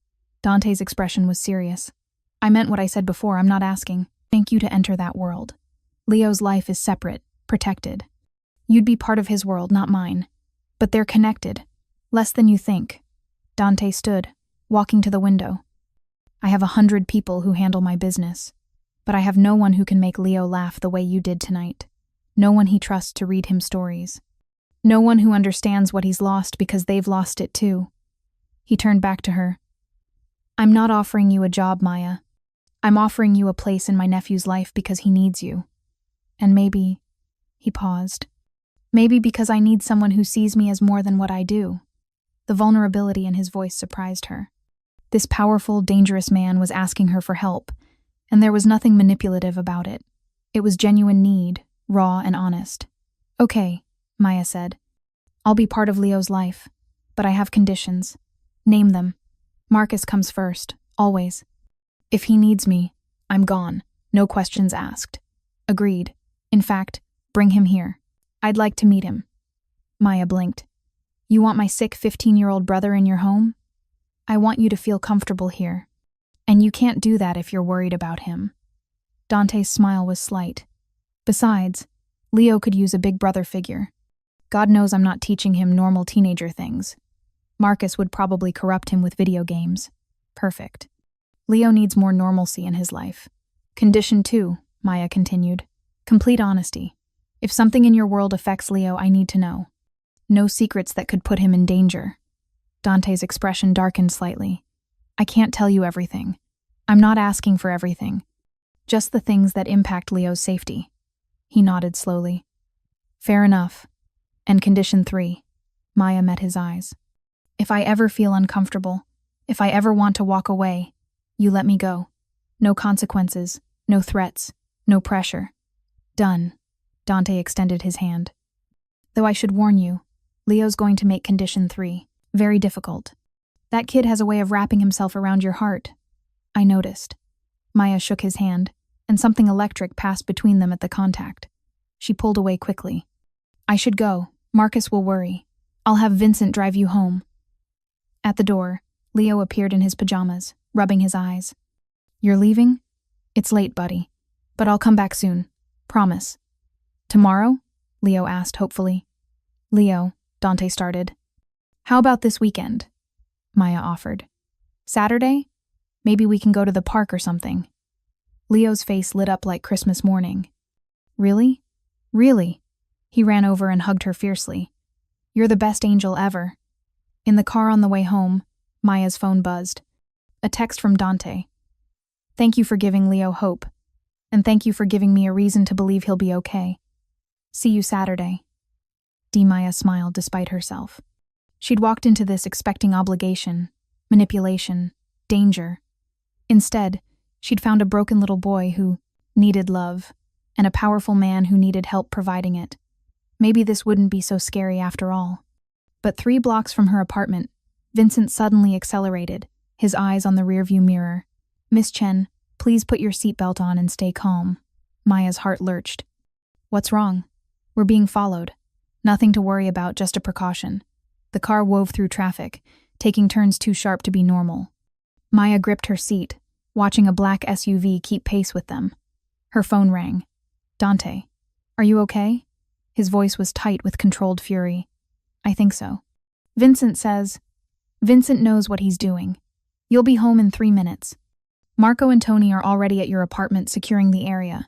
Dante's expression was serious. "I meant what I said before. I'm not asking. Thank you to enter that world. Leo's life is separate, protected. You'd be part of his world, not mine. But they're connected. Less than you think." Dante stood, walking to the window. "I have 100 people who handle my business. But I have no one who can make Leo laugh the way you did tonight. No one he trusts to read him stories. No one who understands what he's lost because they've lost it too." He turned back to her. "I'm not offering you a job, Maya. I'm offering you a place in my nephew's life because he needs you. And maybe..." He paused. "Maybe because I need someone who sees me as more than what I do." The vulnerability in his voice surprised her. This powerful, dangerous man was asking her for help, and there was nothing manipulative about it. It was genuine need, raw and honest. "Okay," Maya said. "I'll be part of Leo's life, but I have conditions. Name them. Marcus comes first, always. If he needs me, I'm gone, no questions asked." "Agreed. In fact, bring him here. I'd like to meet him." Maya blinked. "You want my sick 15-year-old brother in your home? I want you to feel comfortable here. And you can't do that if you're worried about him." Dante's smile was slight. "Besides, Leo could use a big brother figure. God knows I'm not teaching him normal teenager things. Marcus would probably corrupt him with video games. Perfect. Leo needs more normalcy in his life. Condition 2, Maya continued. Complete honesty. If something in your world affects Leo, I need to know. No secrets that could put him in danger." Dante's expression darkened slightly. "I can't tell you everything. I'm not asking for everything. Just the things that impact Leo's safety." He nodded slowly. "Fair enough. And condition 3. Maya met his eyes. "If I ever feel uncomfortable, if I ever want to walk away, you let me go. No consequences, no threats, no pressure." "Done." Dante extended his hand. "Though I should warn you, Leo's going to make condition 3 very difficult. That kid has a way of wrapping himself around your heart." "I noticed." Maya shook his hand, and something electric passed between them at the contact. She pulled away quickly. "I should go. Marcus will worry. I'll have Vincent drive you home." At the door, Leo appeared in his pajamas, rubbing his eyes. "You're leaving? It's late, buddy. But I'll come back soon. Promise." "Tomorrow?" Leo asked hopefully. "Leo," Dante started. "How about this weekend?" Maya offered. "Saturday? Maybe we can go to the park or something." Leo's face lit up like Christmas morning. "Really? Really?" He ran over and hugged her fiercely. "You're the best angel ever." In the car on the way home, Maya's phone buzzed. A text from Dante. "Thank you for giving Leo hope. And thank you for giving me a reason to believe he'll be okay. See you Saturday." Maya smiled despite herself. She'd walked into this expecting obligation, manipulation, danger. Instead, she'd found a broken little boy who needed love, and a powerful man who needed help providing it. Maybe this wouldn't be so scary after all. But 3 blocks from her apartment, Vincent suddenly accelerated, his eyes on the rearview mirror. "Miss Chen, please put your seatbelt on and stay calm." Maya's heart lurched. "What's wrong?" "We're being followed. Nothing to worry about, just a precaution." The car wove through traffic, taking turns too sharp to be normal. Maya gripped her seat, watching a black SUV keep pace with them. Her phone rang. "Dante, are you okay?" His voice was tight with controlled fury. "I think so." "Vincent says—" "Vincent knows what he's doing. You'll be home in 3 minutes. Marco and Tony are already at your apartment securing the area."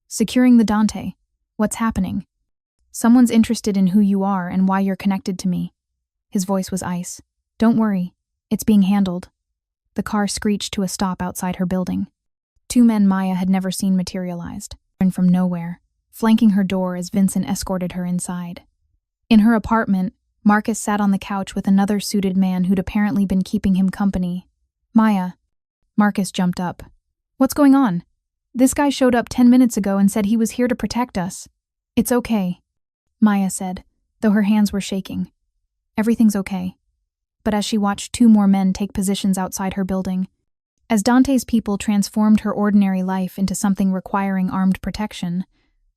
"Securing the Dante? What's happening?" "Someone's interested in who you are and why you're connected to me." His voice was ice. "Don't worry. It's being handled." The car screeched to a stop outside her building. 2 men Maya had never seen materialized, and from nowhere, flanking her door as Vincent escorted her inside. In her apartment, Marcus sat on the couch with another suited man who'd apparently been keeping him company. "Maya." Marcus jumped up. "What's going on? This guy showed up 10 minutes ago and said he was here to protect us." "It's okay," Maya said, though her hands were shaking. "Everything's okay." But as she watched 2 more men take positions outside her building, as Dante's people transformed her ordinary life into something requiring armed protection,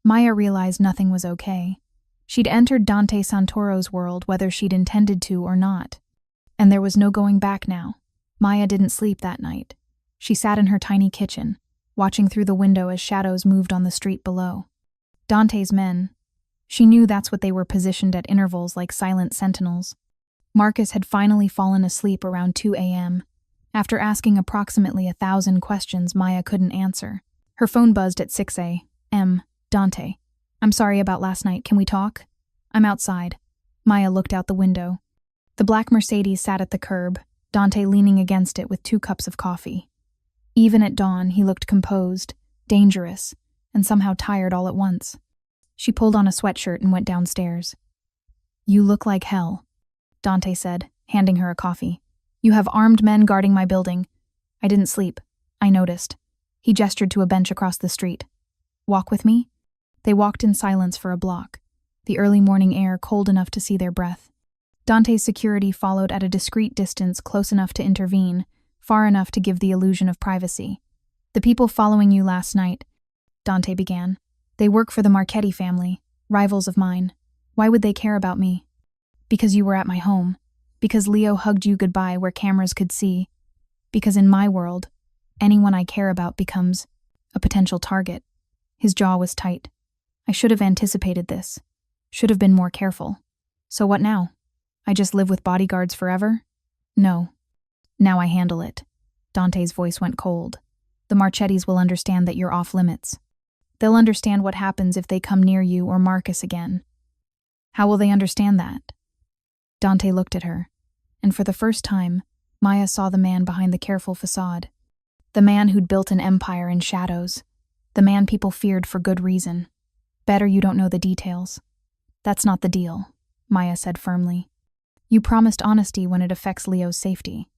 Maya realized nothing was okay. She'd entered Dante Santoro's world whether she'd intended to or not. And there was no going back now. Maya didn't sleep that night. She sat in her tiny kitchen, watching through the window as shadows moved on the street below. Dante's men. She knew that's what they were, positioned at intervals like silent sentinels. Marcus had finally fallen asleep around 2 a.m. After asking approximately 1,000 questions Maya couldn't answer. Her phone buzzed at 6 a.m. "Dante, I'm sorry about last night. Can we talk?" "I'm outside." Maya looked out the window. The black Mercedes sat at the curb, Dante leaning against it with 2 cups of coffee. Even at dawn, he looked composed, dangerous, and somehow tired all at once. She pulled on a sweatshirt and went downstairs. "You look like hell," Dante said, handing her a coffee. You have armed men guarding my building. I didn't sleep. I noticed. He gestured to a bench across the street. Walk with me? They walked in silence for a block, the early morning air cold enough to see their breath. Dante's security followed at a discreet distance, close enough to intervene, far enough to give the illusion of privacy. The people following you last night, Dante began. They work for the Marchetti family, rivals of mine. Why would they care about me? Because you were at my home. Because Leo hugged you goodbye where cameras could see. Because in my world, anyone I care about becomes a potential target. His jaw was tight. I should have anticipated this. Should have been more careful. So what now? I just live with bodyguards forever? No. Now I handle it. Dante's voice went cold. The Marchettis will understand that you're off limits. They'll understand what happens if they come near you or Marcus again. How will they understand that? Dante looked at her, and for the first time, Maya saw the man behind the careful facade. The man who'd built an empire in shadows. The man people feared for good reason. Better you don't know the details. That's not the deal, Maya said firmly. You promised honesty when it affects Leo's safety.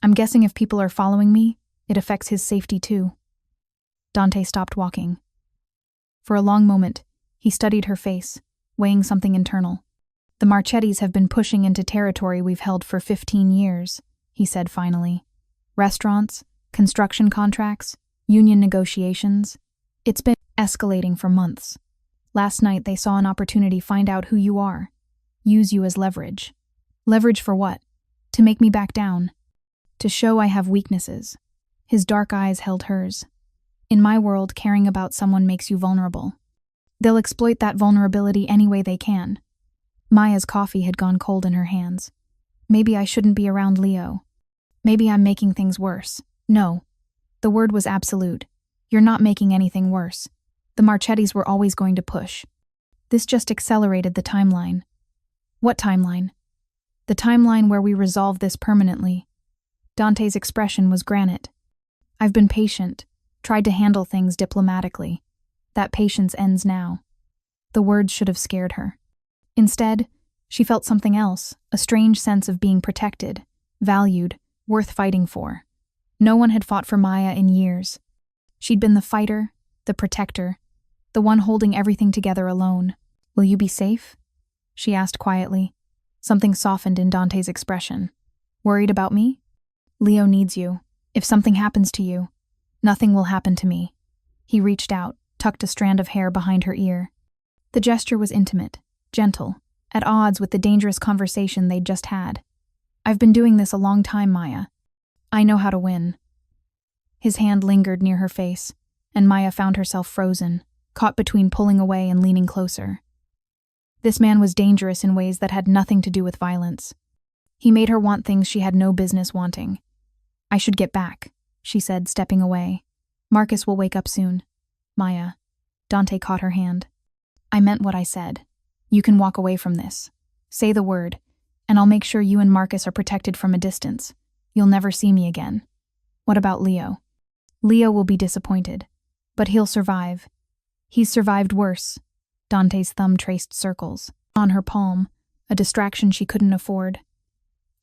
I'm guessing if people are following me, it affects his safety too. Dante stopped walking. For a long moment, he studied her face, weighing something internal. The Marchettis have been pushing into territory we've held for 15 years, he said finally. Restaurants, construction contracts, union negotiations. It's been escalating for months. Last night they saw an opportunity to find out who you are. Use you as leverage. Leverage for what? To make me back down. To show I have weaknesses. His dark eyes held hers. In my world, caring about someone makes you vulnerable. They'll exploit that vulnerability any way they can. Maya's coffee had gone cold in her hands. Maybe I shouldn't be around Leo. Maybe I'm making things worse. No. The word was absolute. You're not making anything worse. The Marchettis were always going to push. This just accelerated the timeline. What timeline? The timeline where we resolve this permanently. Dante's expression was granite. I've been patient, tried to handle things diplomatically. That patience ends now. The words should have scared her. Instead, she felt something else, a strange sense of being protected, valued, worth fighting for. No one had fought for Maya in years. She'd been the fighter, the protector, the one holding everything together alone. Will you be safe? She asked quietly. Something softened in Dante's expression. Worried about me? Leo needs you. If something happens to you, nothing will happen to me. He reached out, tucked a strand of hair behind her ear. The gesture was intimate, gentle, at odds with the dangerous conversation they'd just had. I've been doing this a long time, Maya. I know how to win. His hand lingered near her face, and Maya found herself frozen, caught between pulling away and leaning closer. This man was dangerous in ways that had nothing to do with violence. He made her want things she had no business wanting. I should get back, she said, stepping away. Marcus will wake up soon. Maya. Dante caught her hand. I meant what I said. You can walk away from this. Say the word, and I'll make sure you and Marcus are protected from a distance. You'll never see me again. What about Leo? Leo will be disappointed, but he'll survive. He's survived worse. Dante's thumb traced circles on her palm, a distraction she couldn't afford.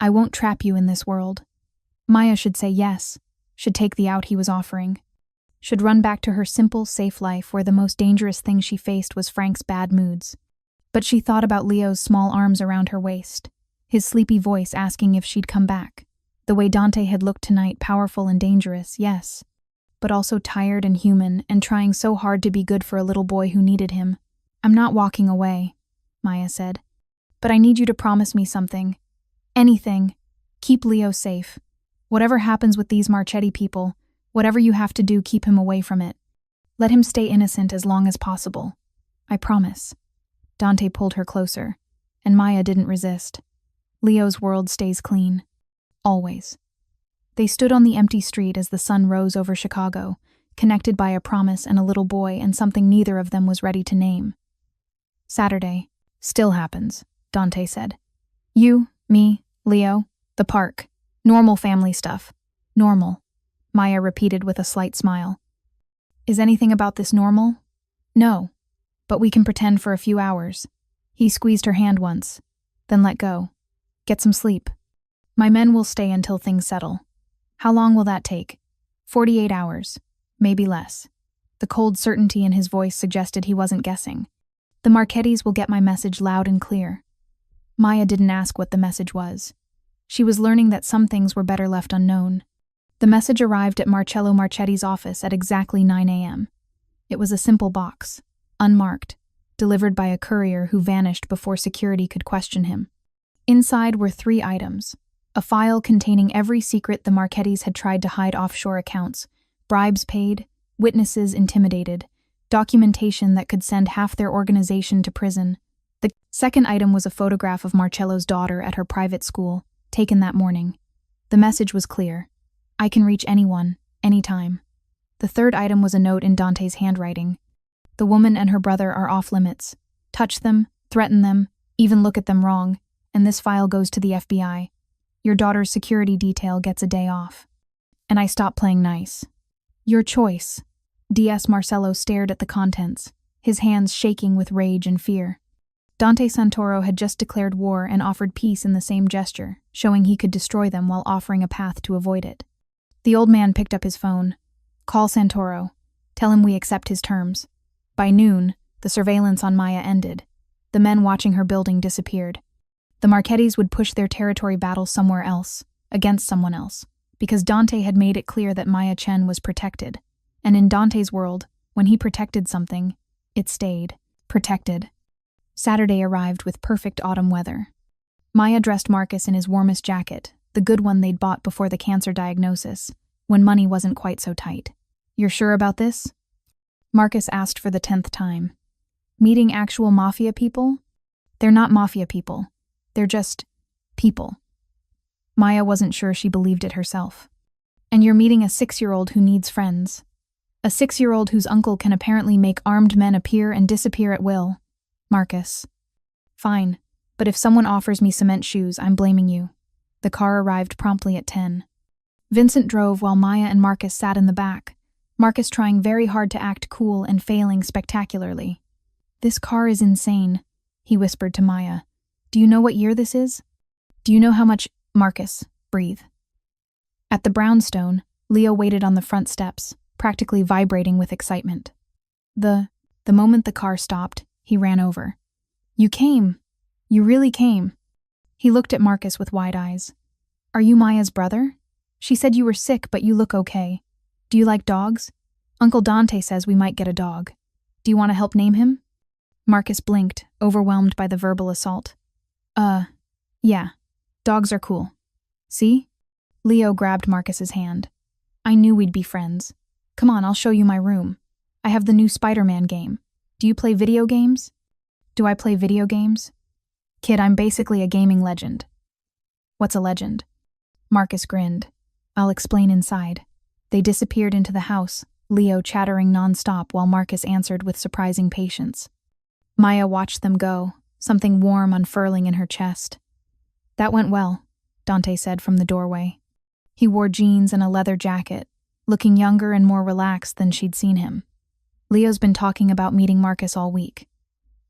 I won't trap you in this world. Maya should say yes, should take the out he was offering, should run back to her simple, safe life where the most dangerous thing she faced was Frank's bad moods. But she thought about Leo's small arms around her waist, his sleepy voice asking if she'd come back. The way Dante had looked tonight, powerful and dangerous, yes, but also tired and human and trying so hard to be good for a little boy who needed him. I'm not walking away, Maya said, but I need you to promise me something. Anything. Keep Leo safe. Whatever happens with these Marchetti people, whatever you have to do, keep him away from it. Let him stay innocent as long as possible. I promise. Dante pulled her closer, and Maya didn't resist. Leo's world stays clean. Always. They stood on the empty street as the sun rose over Chicago, connected by a promise and a little boy and something neither of them was ready to name. Saturday. Still happens, Dante said. You, me, Leo, the park. Normal family stuff. Normal, Maya repeated with a slight smile. Is anything about this normal? No, but we can pretend for a few hours. He squeezed her hand once, then let go. Get some sleep. My men will stay until things settle. How long will that take? 48 hours. Maybe less. The cold certainty in his voice suggested he wasn't guessing. The Marchettis will get my message loud and clear. Maya didn't ask what the message was. She was learning that some things were better left unknown. The message arrived at Marcello Marchetti's office at exactly 9 a.m. It was a simple box, unmarked, delivered by a courier who vanished before security could question him. Inside were 3 items: a file containing every secret the Marchettis had tried to hide offshore accounts, bribes paid, witnesses intimidated, documentation that could send half their organization to prison. The second item was a photograph of Marcello's daughter at her private school, taken that morning. The message was clear. I can reach anyone, anytime. The third item was a note in Dante's handwriting. The woman and her brother are off limits. Touch them, threaten them, even look at them wrong, and this file goes to the FBI. Your daughter's security detail gets a day off. And I stopped playing nice. Your choice. D.S. Marcello stared at the contents, his hands shaking with rage and fear. Dante Santoro had just declared war and offered peace in the same gesture, showing he could destroy them while offering a path to avoid it. The old man picked up his phone. Call Santoro. Tell him we accept his terms. By noon, the surveillance on Maya ended. The men watching her building disappeared. The Marchettis would push their territory battle somewhere else, against someone else, because Dante had made it clear that Maya Chen was protected. And in Dante's world, when he protected something, it stayed protected. Saturday arrived with perfect autumn weather. Maya dressed Marcus in his warmest jacket, the good one they'd bought before the cancer diagnosis, when money wasn't quite so tight. You're sure about this? Marcus asked for the 10th time. Meeting actual Mafia people? They're not Mafia people. They're just people. Maya wasn't sure she believed it herself. And you're meeting a 6-year-old who needs friends. A 6-year-old whose uncle can apparently make armed men appear and disappear at will. Marcus. Fine, but if someone offers me cement shoes, I'm blaming you. The car arrived promptly at 10. Vincent drove while Maya and Marcus sat in the back, Marcus trying very hard to act cool and failing spectacularly. This car is insane, he whispered to Maya. Do you know what year this is? Do you know how much— Marcus, breathe. At the brownstone, Leo waited on the front steps, practically vibrating with excitement. The moment the car stopped, he ran over. You came. You really came. He looked at Marcus with wide eyes. Are you Maya's brother? She said you were sick, but you look okay. Do you like dogs? Uncle Dante says we might get a dog. Do you want to help name him? Marcus blinked, overwhelmed by the verbal assault. Yeah. Dogs are cool. See? Leo grabbed Marcus's hand. I knew we'd be friends. Come on, I'll show you my room. I have the new Spider-Man game. Do you play video games? Do I play video games? Kid, I'm basically a gaming legend. What's a legend? Marcus grinned. I'll explain inside. They disappeared into the house, Leo chattering nonstop while Marcus answered with surprising patience. Maya watched them go, something warm unfurling in her chest. That went well, Dante said from the doorway. He wore jeans and a leather jacket, looking younger and more relaxed than she'd seen him. Leo's been talking about meeting Marcus all week.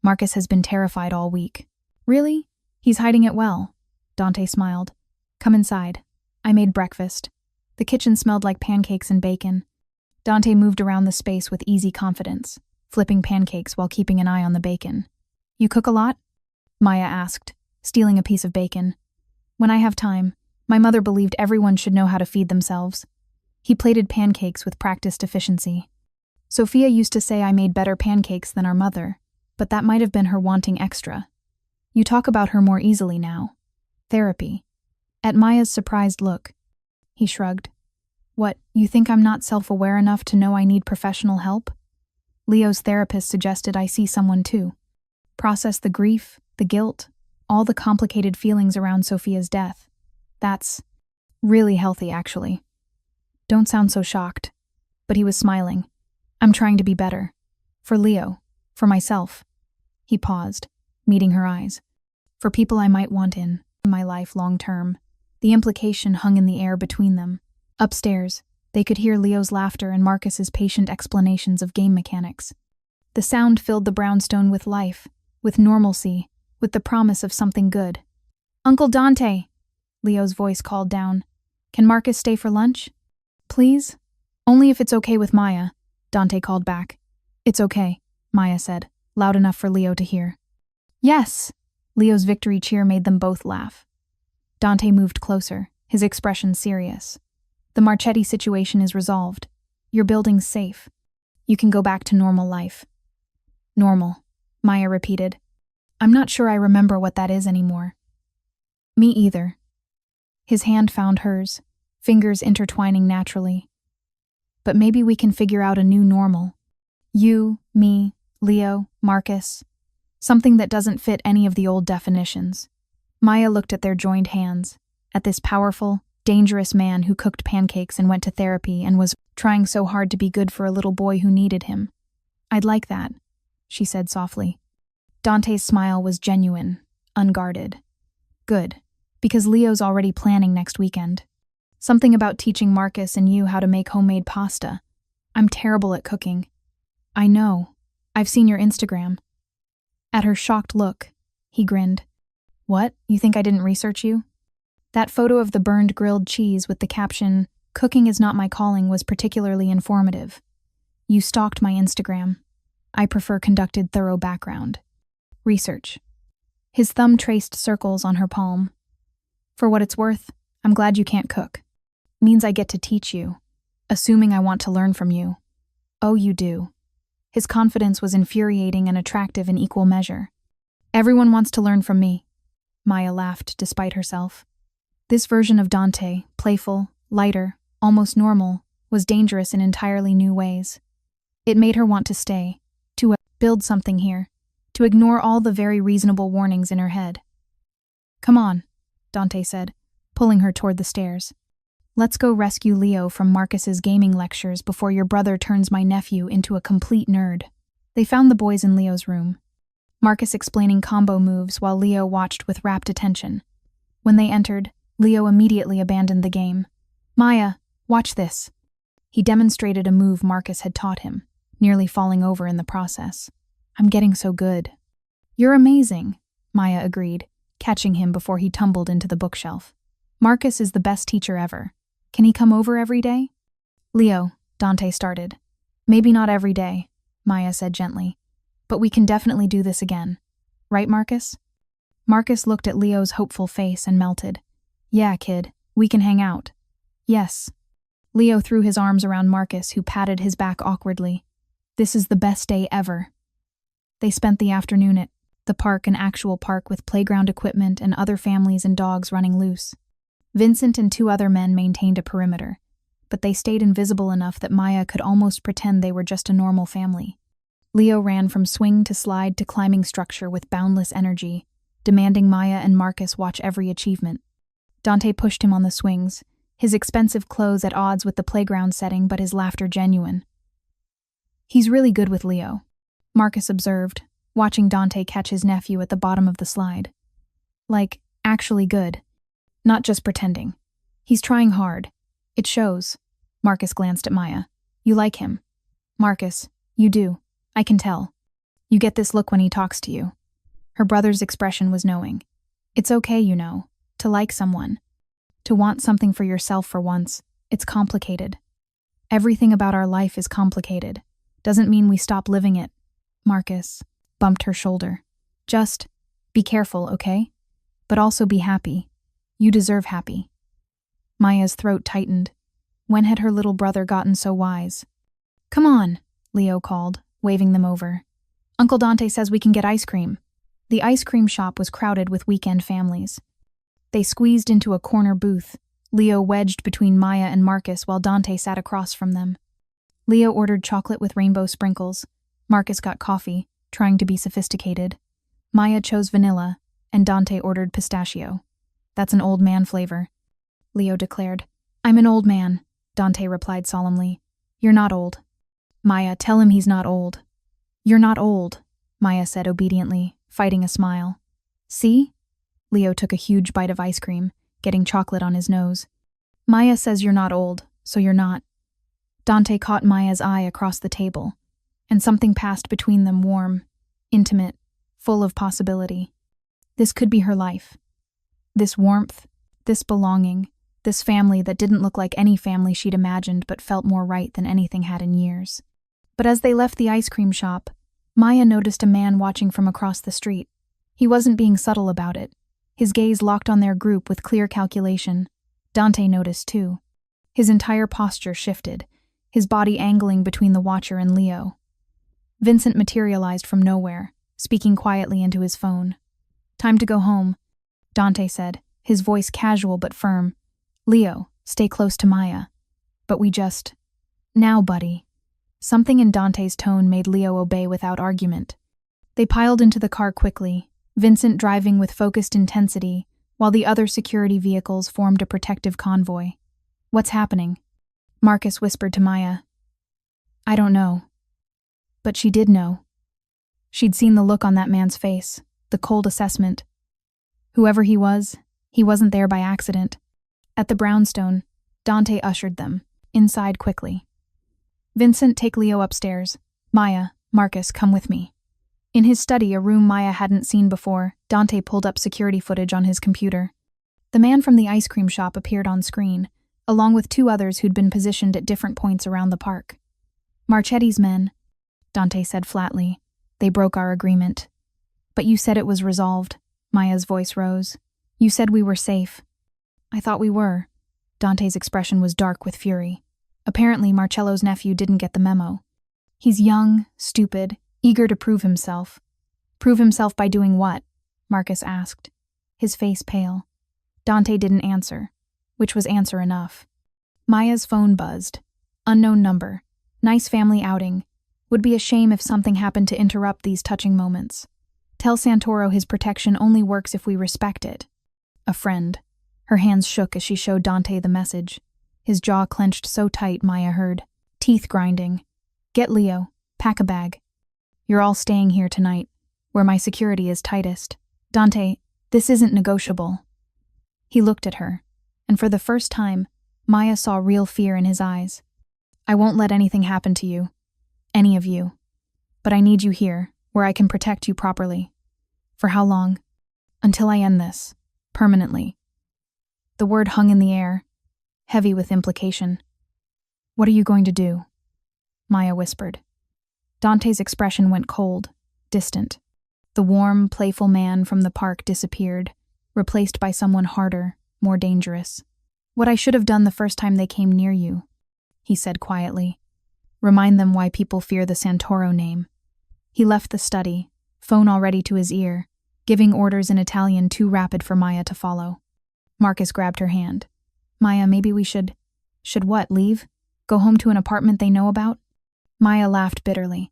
Marcus has been terrified all week. Really? He's hiding it well. Dante smiled. Come inside. I made breakfast. The kitchen smelled like pancakes and bacon. Dante moved around the space with easy confidence, flipping pancakes while keeping an eye on the bacon. You cook a lot? Maya asked, stealing a piece of bacon. When I have time. My mother believed everyone should know how to feed themselves. He plated pancakes with practiced efficiency. Sophia used to say I made better pancakes than our mother, but that might have been her wanting extra. You talk about her more easily now. Therapy. At Maya's surprised look, he shrugged. What, you think I'm not self-aware enough to know I need professional help? Leo's therapist suggested I see someone too. Process the grief, the guilt, all the complicated feelings around Sophia's death. That's really healthy, actually. Don't sound so shocked. But he was smiling. I'm trying to be better. For Leo. For myself. He paused, meeting her eyes. For people I might want in my life long term. The implication hung in the air between them. Upstairs, they could hear Leo's laughter and Marcus's patient explanations of game mechanics. The sound filled the brownstone with life, with normalcy, with the promise of something good. Uncle Dante! Leo's voice called down. Can Marcus stay for lunch? Please? Only if it's okay with Maya, Dante called back. It's okay, Maya said, loud enough for Leo to hear. Yes! Leo's victory cheer made them both laugh. Dante moved closer, his expression serious. The Marchetti situation is resolved. Your building's safe. You can go back to normal life. Normal, Maya repeated. I'm not sure I remember what that is anymore. Me either. His hand found hers, fingers intertwining naturally. But maybe we can figure out a new normal. You, me, Leo, Marcus. Something that doesn't fit any of the old definitions. Maya looked at their joined hands, at this powerful, dangerous man who cooked pancakes and went to therapy and was trying so hard to be good for a little boy who needed him. I'd like that, she said softly. Dante's smile was genuine, unguarded. Good, because Leo's already planning next weekend. Something about teaching Marcus and you how to make homemade pasta. I'm terrible at cooking. I know. I've seen your Instagram. At her shocked look, he grinned. What? You think I didn't research you? That photo of the burned grilled cheese with the caption, "Cooking is not my calling," was particularly informative. You stalked my Instagram. I prefer conducted thorough background. Research. His thumb traced circles on her palm. For what it's worth, I'm glad you can't cook. Means I get to teach you, assuming I want to learn from you. Oh, you do. His confidence was infuriating and attractive in equal measure. Everyone wants to learn from me. Maya laughed despite herself. This version of Dante, playful, lighter, almost normal, was dangerous in entirely new ways. It made her want to stay, to build something here, to ignore all the very reasonable warnings in her head. Come on, Dante said, pulling her toward the stairs. Let's go rescue Leo from Marcus's gaming lectures before your brother turns my nephew into a complete nerd. They found the boys in Leo's room, Marcus explaining combo moves while Leo watched with rapt attention. When they entered, Leo immediately abandoned the game. Maya, watch this. He demonstrated a move Marcus had taught him, nearly falling over in the process. I'm getting so good. You're amazing, Maya agreed, catching him before he tumbled into the bookshelf. Marcus is the best teacher ever. Can he come over every day? Leo, Dante started. Maybe not every day, Maya said gently. But we can definitely do this again. Right, Marcus? Marcus looked at Leo's hopeful face and melted. Yeah, kid, we can hang out. Yes. Leo threw his arms around Marcus, who patted his back awkwardly. This is the best day ever. They spent the afternoon at the park, an actual park with playground equipment and other families and dogs running loose. Vincent and 2 other men maintained a perimeter, but they stayed invisible enough that Maya could almost pretend they were just a normal family. Leo ran from swing to slide to climbing structure with boundless energy, demanding Maya and Marcus watch every achievement. Dante pushed him on the swings, his expensive clothes at odds with the playground setting but his laughter genuine. He's really good with Leo, Marcus observed, watching Dante catch his nephew at the bottom of the slide. Like, actually good. Not just pretending. He's trying hard. It shows. Marcus glanced at Maya. You like him. Marcus, you do. I can tell. You get this look when he talks to you. Her brother's expression was knowing. It's okay, you know, to like someone. To want something for yourself for once. It's complicated. Everything about our life is complicated. Doesn't mean we stop living it. Marcus bumped her shoulder. Just be careful, okay? But also be happy. You deserve happy. Maya's throat tightened. When had her little brother gotten so wise? Come on, Leo called, waving them over. Uncle Dante says we can get ice cream. The ice cream shop was crowded with weekend families. They squeezed into a corner booth, Leo wedged between Maya and Marcus while Dante sat across from them. Leo ordered chocolate with rainbow sprinkles. Marcus got coffee, trying to be sophisticated. Maya chose vanilla, and Dante ordered pistachio. That's an old man flavor, Leo declared. I'm an old man, Dante replied solemnly. You're not old. Maya, tell him he's not old. You're not old, Maya said obediently, fighting a smile. See? Leo took a huge bite of ice cream, getting chocolate on his nose. Maya says you're not old, so you're not. Dante caught Maya's eye across the table, and something passed between them, warm, intimate, full of possibility. This could be her life. This warmth, This belonging, this family that didn't look like any family she'd imagined but felt more right than anything had in years. But as they left the ice cream shop, Maya noticed a man watching from across the street. He wasn't being subtle about it. His gaze locked on their group with clear calculation. Dante noticed too. His entire posture shifted, his body angling between the watcher and Leo. Vincent materialized from nowhere, speaking quietly into his phone. "Time to go home," Dante said, his voice casual but firm. "Leo, stay close to Maya." "But we just..." "Now, buddy." Something in Dante's tone made Leo obey without argument. They piled into the car quickly, Vincent driving with focused intensity, while the other security vehicles formed a protective convoy. "What's happening?" Marcus whispered to Maya. "I don't know." But she did know. She'd seen the look on that man's face, the cold assessment. Whoever he wasn't there by accident. At the brownstone, Dante ushered them, inside quickly. "Vincent, take Leo upstairs. Maya, Marcus, come with me." In his study, a room Maya hadn't seen before, Dante pulled up security footage on his computer. The man from the ice cream shop appeared on screen, along with 2 others who'd been positioned at different points around the park. "Marchetti's men," Dante said flatly. "They broke our agreement." "But you said it was resolved." Maya's voice rose. "You said we were safe." "I thought we were." Dante's expression was dark with fury. Apparently, Marcello's nephew didn't get the memo. "He's young, stupid, eager to prove himself." "Prove himself by doing what?" Marcus asked, his face pale. Dante didn't answer, which was answer enough. Maya's phone buzzed. Unknown number. Nice family outing. Would be a shame if something happened to interrupt these touching moments. Tell Santoro his protection only works if we respect it. A friend. Her hands shook as she showed Dante the message. His jaw clenched so tight Maya heard. Teeth grinding. "Get Leo. Pack a bag. You're all staying here tonight, where my security is tightest. Dante, this isn't negotiable." He looked at her, and for the first time, Maya saw real fear in his eyes. "I won't let anything happen to you. Any of you. But I need you here, where I can protect you properly." "For how long?" "Until I end this. Permanently." The word hung in the air, heavy with implication. "What are you going to do?" Maya whispered. Dante's expression went cold, distant. The warm, playful man from the park disappeared, replaced by someone harder, more dangerous. "What I should have done the first time they came near you," he said quietly. "Remind them why people fear the Santoro name." He left the study, phone already to his ear, giving orders in Italian too rapid for Maya to follow. Marcus grabbed her hand. "Maya, maybe we should..." "Should what, leave? Go home to an apartment they know about?" Maya laughed bitterly.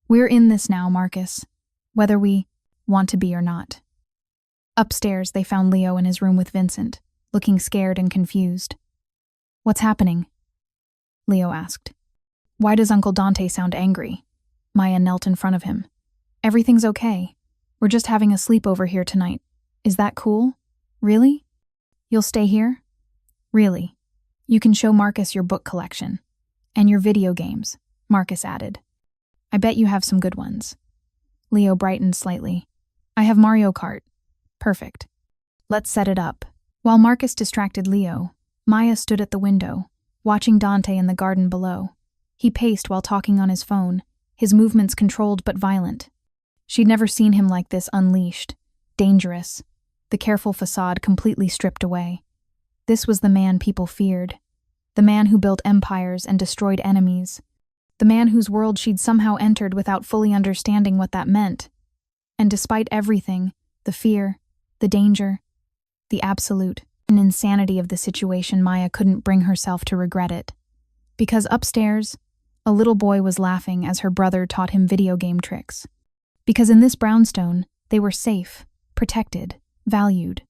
"We're in this now, Marcus. Whether we want to be or not." Upstairs, they found Leo in his room with Vincent, looking scared and confused. "What's happening?" Leo asked. "Why does Uncle Dante sound angry?" Maya knelt in front of him. "Everything's okay. We're just having a sleepover here tonight. Is that cool? Really? You'll stay here? Really? You can show Marcus your book collection. And your video games," Marcus added. "I bet you have some good ones." Leo brightened slightly. "I have Mario Kart." "Perfect. Let's set it up." While Marcus distracted Leo, Maya stood at the window, watching Dante in the garden below. He paced while talking on his phone, his movements controlled but violent. She'd never seen him like this, unleashed, dangerous, the careful facade completely stripped away. This was the man people feared, the man who built empires and destroyed enemies, the man whose world she'd somehow entered without fully understanding what that meant. And despite everything, the fear, the danger, the absolute insanity of the situation, Maya couldn't bring herself to regret it. Because upstairs, a little boy was laughing as her brother taught him video game tricks. Because in this brownstone, they were safe, protected, valued.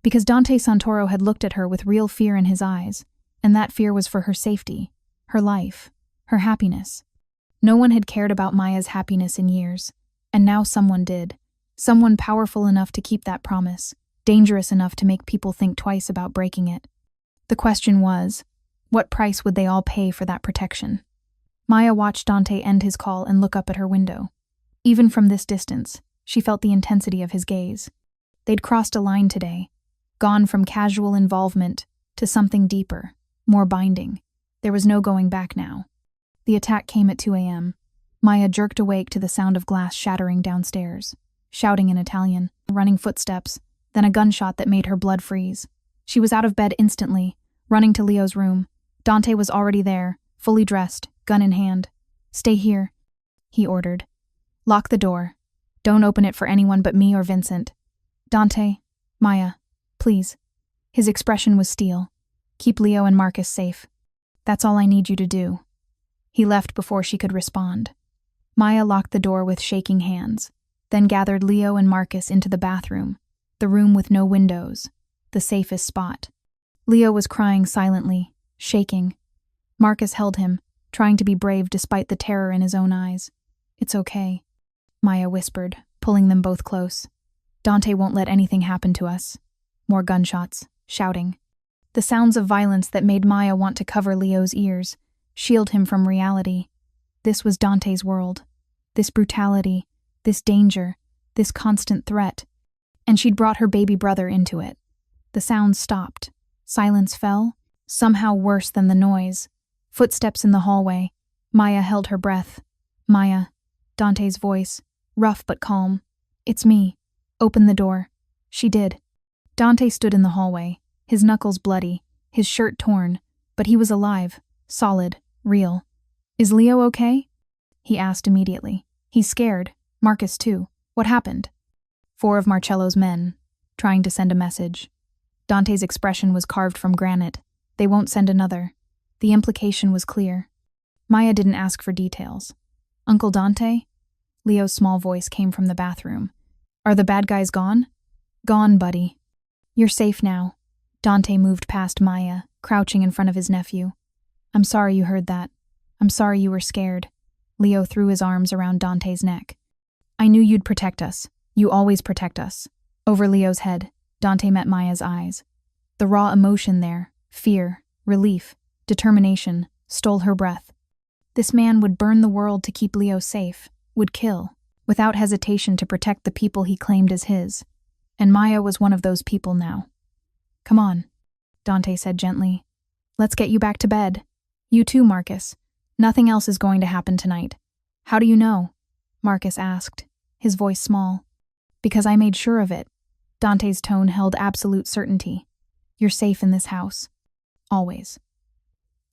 Because Dante Santoro had looked at her with real fear in his eyes, and that fear was for her safety, her life, her happiness. No one had cared about Maya's happiness in years, and now someone did. Someone powerful enough to keep that promise, dangerous enough to make people think twice about breaking it. The question was, what price would they all pay for that protection? Maya watched Dante end his call and look up at her window. Even from this distance, she felt the intensity of his gaze. They'd crossed a line today, gone from casual involvement to something deeper, more binding. There was no going back now. The attack came at 2 a.m. Maya jerked awake to the sound of glass shattering downstairs, shouting in Italian, running footsteps, then a gunshot that made her blood freeze. She was out of bed instantly, running to Leo's room. Dante was already there, fully dressed, gun in hand. "Stay here," he ordered. "Lock the door. Don't open it for anyone but me or Vincent." "Dante, Maya, please." His expression was steel. "Keep Leo and Marcus safe. That's all I need you to do." He left before she could respond. Maya locked the door with shaking hands, then gathered Leo and Marcus into the bathroom, the room with no windows, the safest spot. Leo was crying silently, shaking. Marcus held him, trying to be brave despite the terror in his own eyes. "It's okay," Maya whispered, pulling them both close. "Dante won't let anything happen to us." More gunshots, shouting. The sounds of violence that made Maya want to cover Leo's ears, shield him from reality. This was Dante's world. This brutality, this danger, this constant threat. And she'd brought her baby brother into it. The sounds stopped. Silence fell, somehow worse than the noise. Footsteps in the hallway. Maya held her breath. "Maya," Dante's voice, rough but calm. "It's me. Open the door." She did. Dante stood in the hallway, his knuckles bloody, his shirt torn, but he was alive, solid, real. "Is Leo okay?" he asked immediately. "He's scared. Marcus too. What happened?" 4 of Marcello's men, trying to send a message. Dante's expression was carved from granite. They won't send another. The implication was clear. Maya didn't ask for details. "Uncle Dante?" Leo's small voice came from the bathroom. "Are the bad guys gone?" "Gone, buddy. You're safe now." Dante moved past Maya, crouching in front of his nephew. "I'm sorry you heard that. I'm sorry you were scared." Leo threw his arms around Dante's neck. "I knew you'd protect us. You always protect us." Over Leo's head, Dante met Maya's eyes. The raw emotion there, fear, relief, determination, stole her breath. This man would burn the world to keep Leo safe, would kill, without hesitation to protect the people he claimed as his. And Maya was one of those people now. "Come on," Dante said gently. "Let's get you back to bed. You too, Marcus. Nothing else is going to happen tonight." "How do you know?" Marcus asked, his voice small. "Because I made sure of it." Dante's tone held absolute certainty. "You're safe in this house. Always."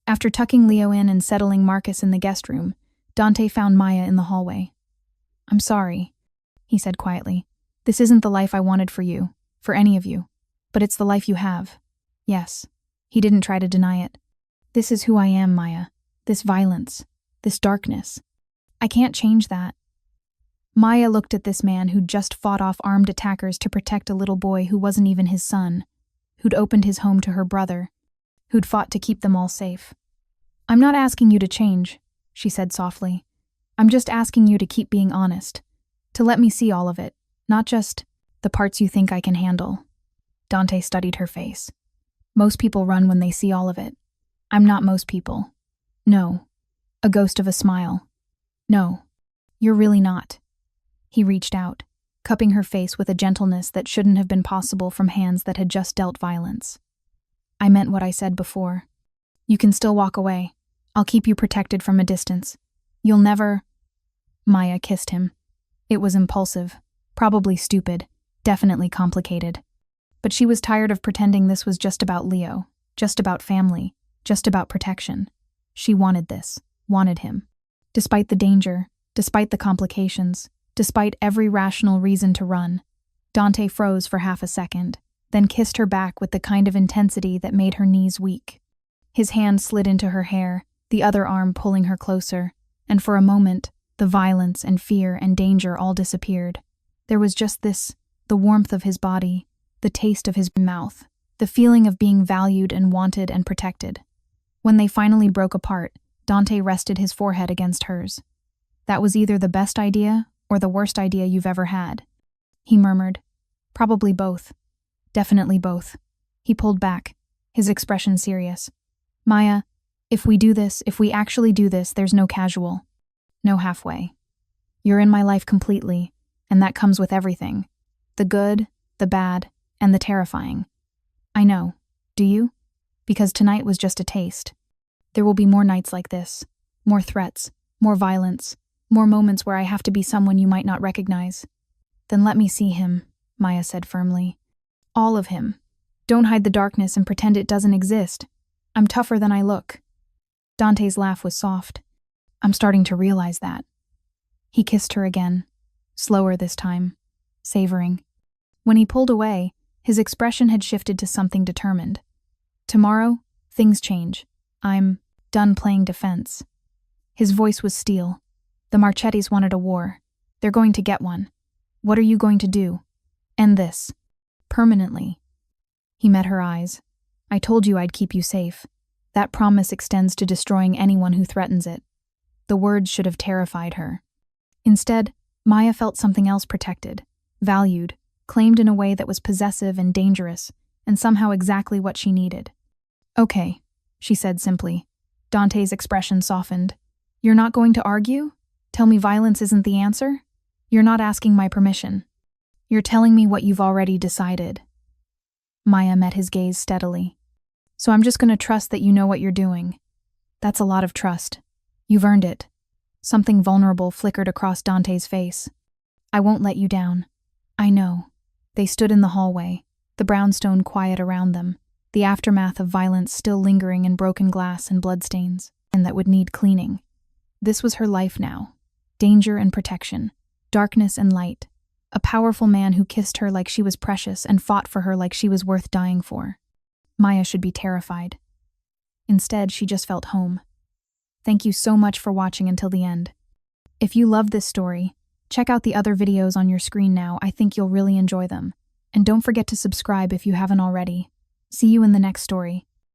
After tucking Leo in and settling Marcus in the guest room, Dante found Maya in the hallway. "I'm sorry," he said quietly. "This isn't the life I wanted for you, for any of you. But it's the life you have." "Yes." He didn't try to deny it. "This is who I am, Maya. This violence. This darkness. I can't change that." Maya looked at this man who'd just fought off armed attackers to protect a little boy who wasn't even his son, who'd opened his home to her brother, who'd fought to keep them all safe. "I'm not asking you to change," she said softly. "I'm just asking you to keep being honest, to let me see all of it, not just the parts you think I can handle." Dante studied her face. "Most people run when they see all of it. I'm not most people." "No." A ghost of a smile. "No, you're really not." He reached out, cupping her face with a gentleness that shouldn't have been possible from hands that had just dealt violence. "I meant what I said before. You can still walk away. I'll keep you protected from a distance. You'll never—" Maya kissed him. It was impulsive, probably stupid, definitely complicated. But she was tired of pretending this was just about Leo, just about family, just about protection. She wanted this, wanted him. Despite the danger, despite the complications, despite every rational reason to run, Dante froze for half a second, then kissed her back with the kind of intensity that made her knees weak. His hand slid into her hair, the other arm pulling her closer, and for a moment, the violence and fear and danger all disappeared. There was just this, the warmth of his body, the taste of his mouth, the feeling of being valued and wanted and protected. When they finally broke apart, Dante rested his forehead against hers. "That was either the best idea or the worst idea you've ever had," he murmured. "Probably both. Definitely both." He pulled back, his expression serious. "Maya, if we actually do this, there's no casual. No halfway. You're in my life completely, and that comes with everything. The good, the bad, and the terrifying. I know. Do you? Because tonight was just a taste. There will be more nights like this. More threats. More violence. More moments where I have to be someone you might not recognize. Then let me see him, Maya said firmly. All of him. Don't hide the darkness and pretend it doesn't exist. I'm tougher than I look. Dante's laugh was soft. I'm starting to realize that. He kissed her again, slower this time, savoring. When he pulled away, his expression had shifted to something determined. Tomorrow, things change. I'm done playing defense. His voice was steel. The Marchettis wanted a war. They're going to get one. What are you going to do? End this. Permanently. He met her eyes. I told you I'd keep you safe. That promise extends to destroying anyone who threatens it. The words should have terrified her. Instead, Maya felt something else protected, valued, claimed in a way that was possessive and dangerous, and somehow exactly what she needed. Okay, she said simply. Dante's expression softened. You're not going to argue? Tell me violence isn't the answer? You're not asking my permission. You're telling me what you've already decided. Maya met his gaze steadily. So I'm just going to trust that you know what you're doing. That's a lot of trust. You've earned it. Something vulnerable flickered across Dante's face. I won't let you down. I know. They stood in the hallway, the brownstone quiet around them, the aftermath of violence still lingering in broken glass and bloodstains, and that would need cleaning. This was her life now. Danger and protection, darkness and light. A powerful man who kissed her like she was precious and fought for her like she was worth dying for. Maya should be terrified. Instead, she just felt home. Thank you so much for watching until the end. If you love this story, check out the other videos on your screen now. I think you'll really enjoy them. And don't forget to subscribe if you haven't already. See you in the next story.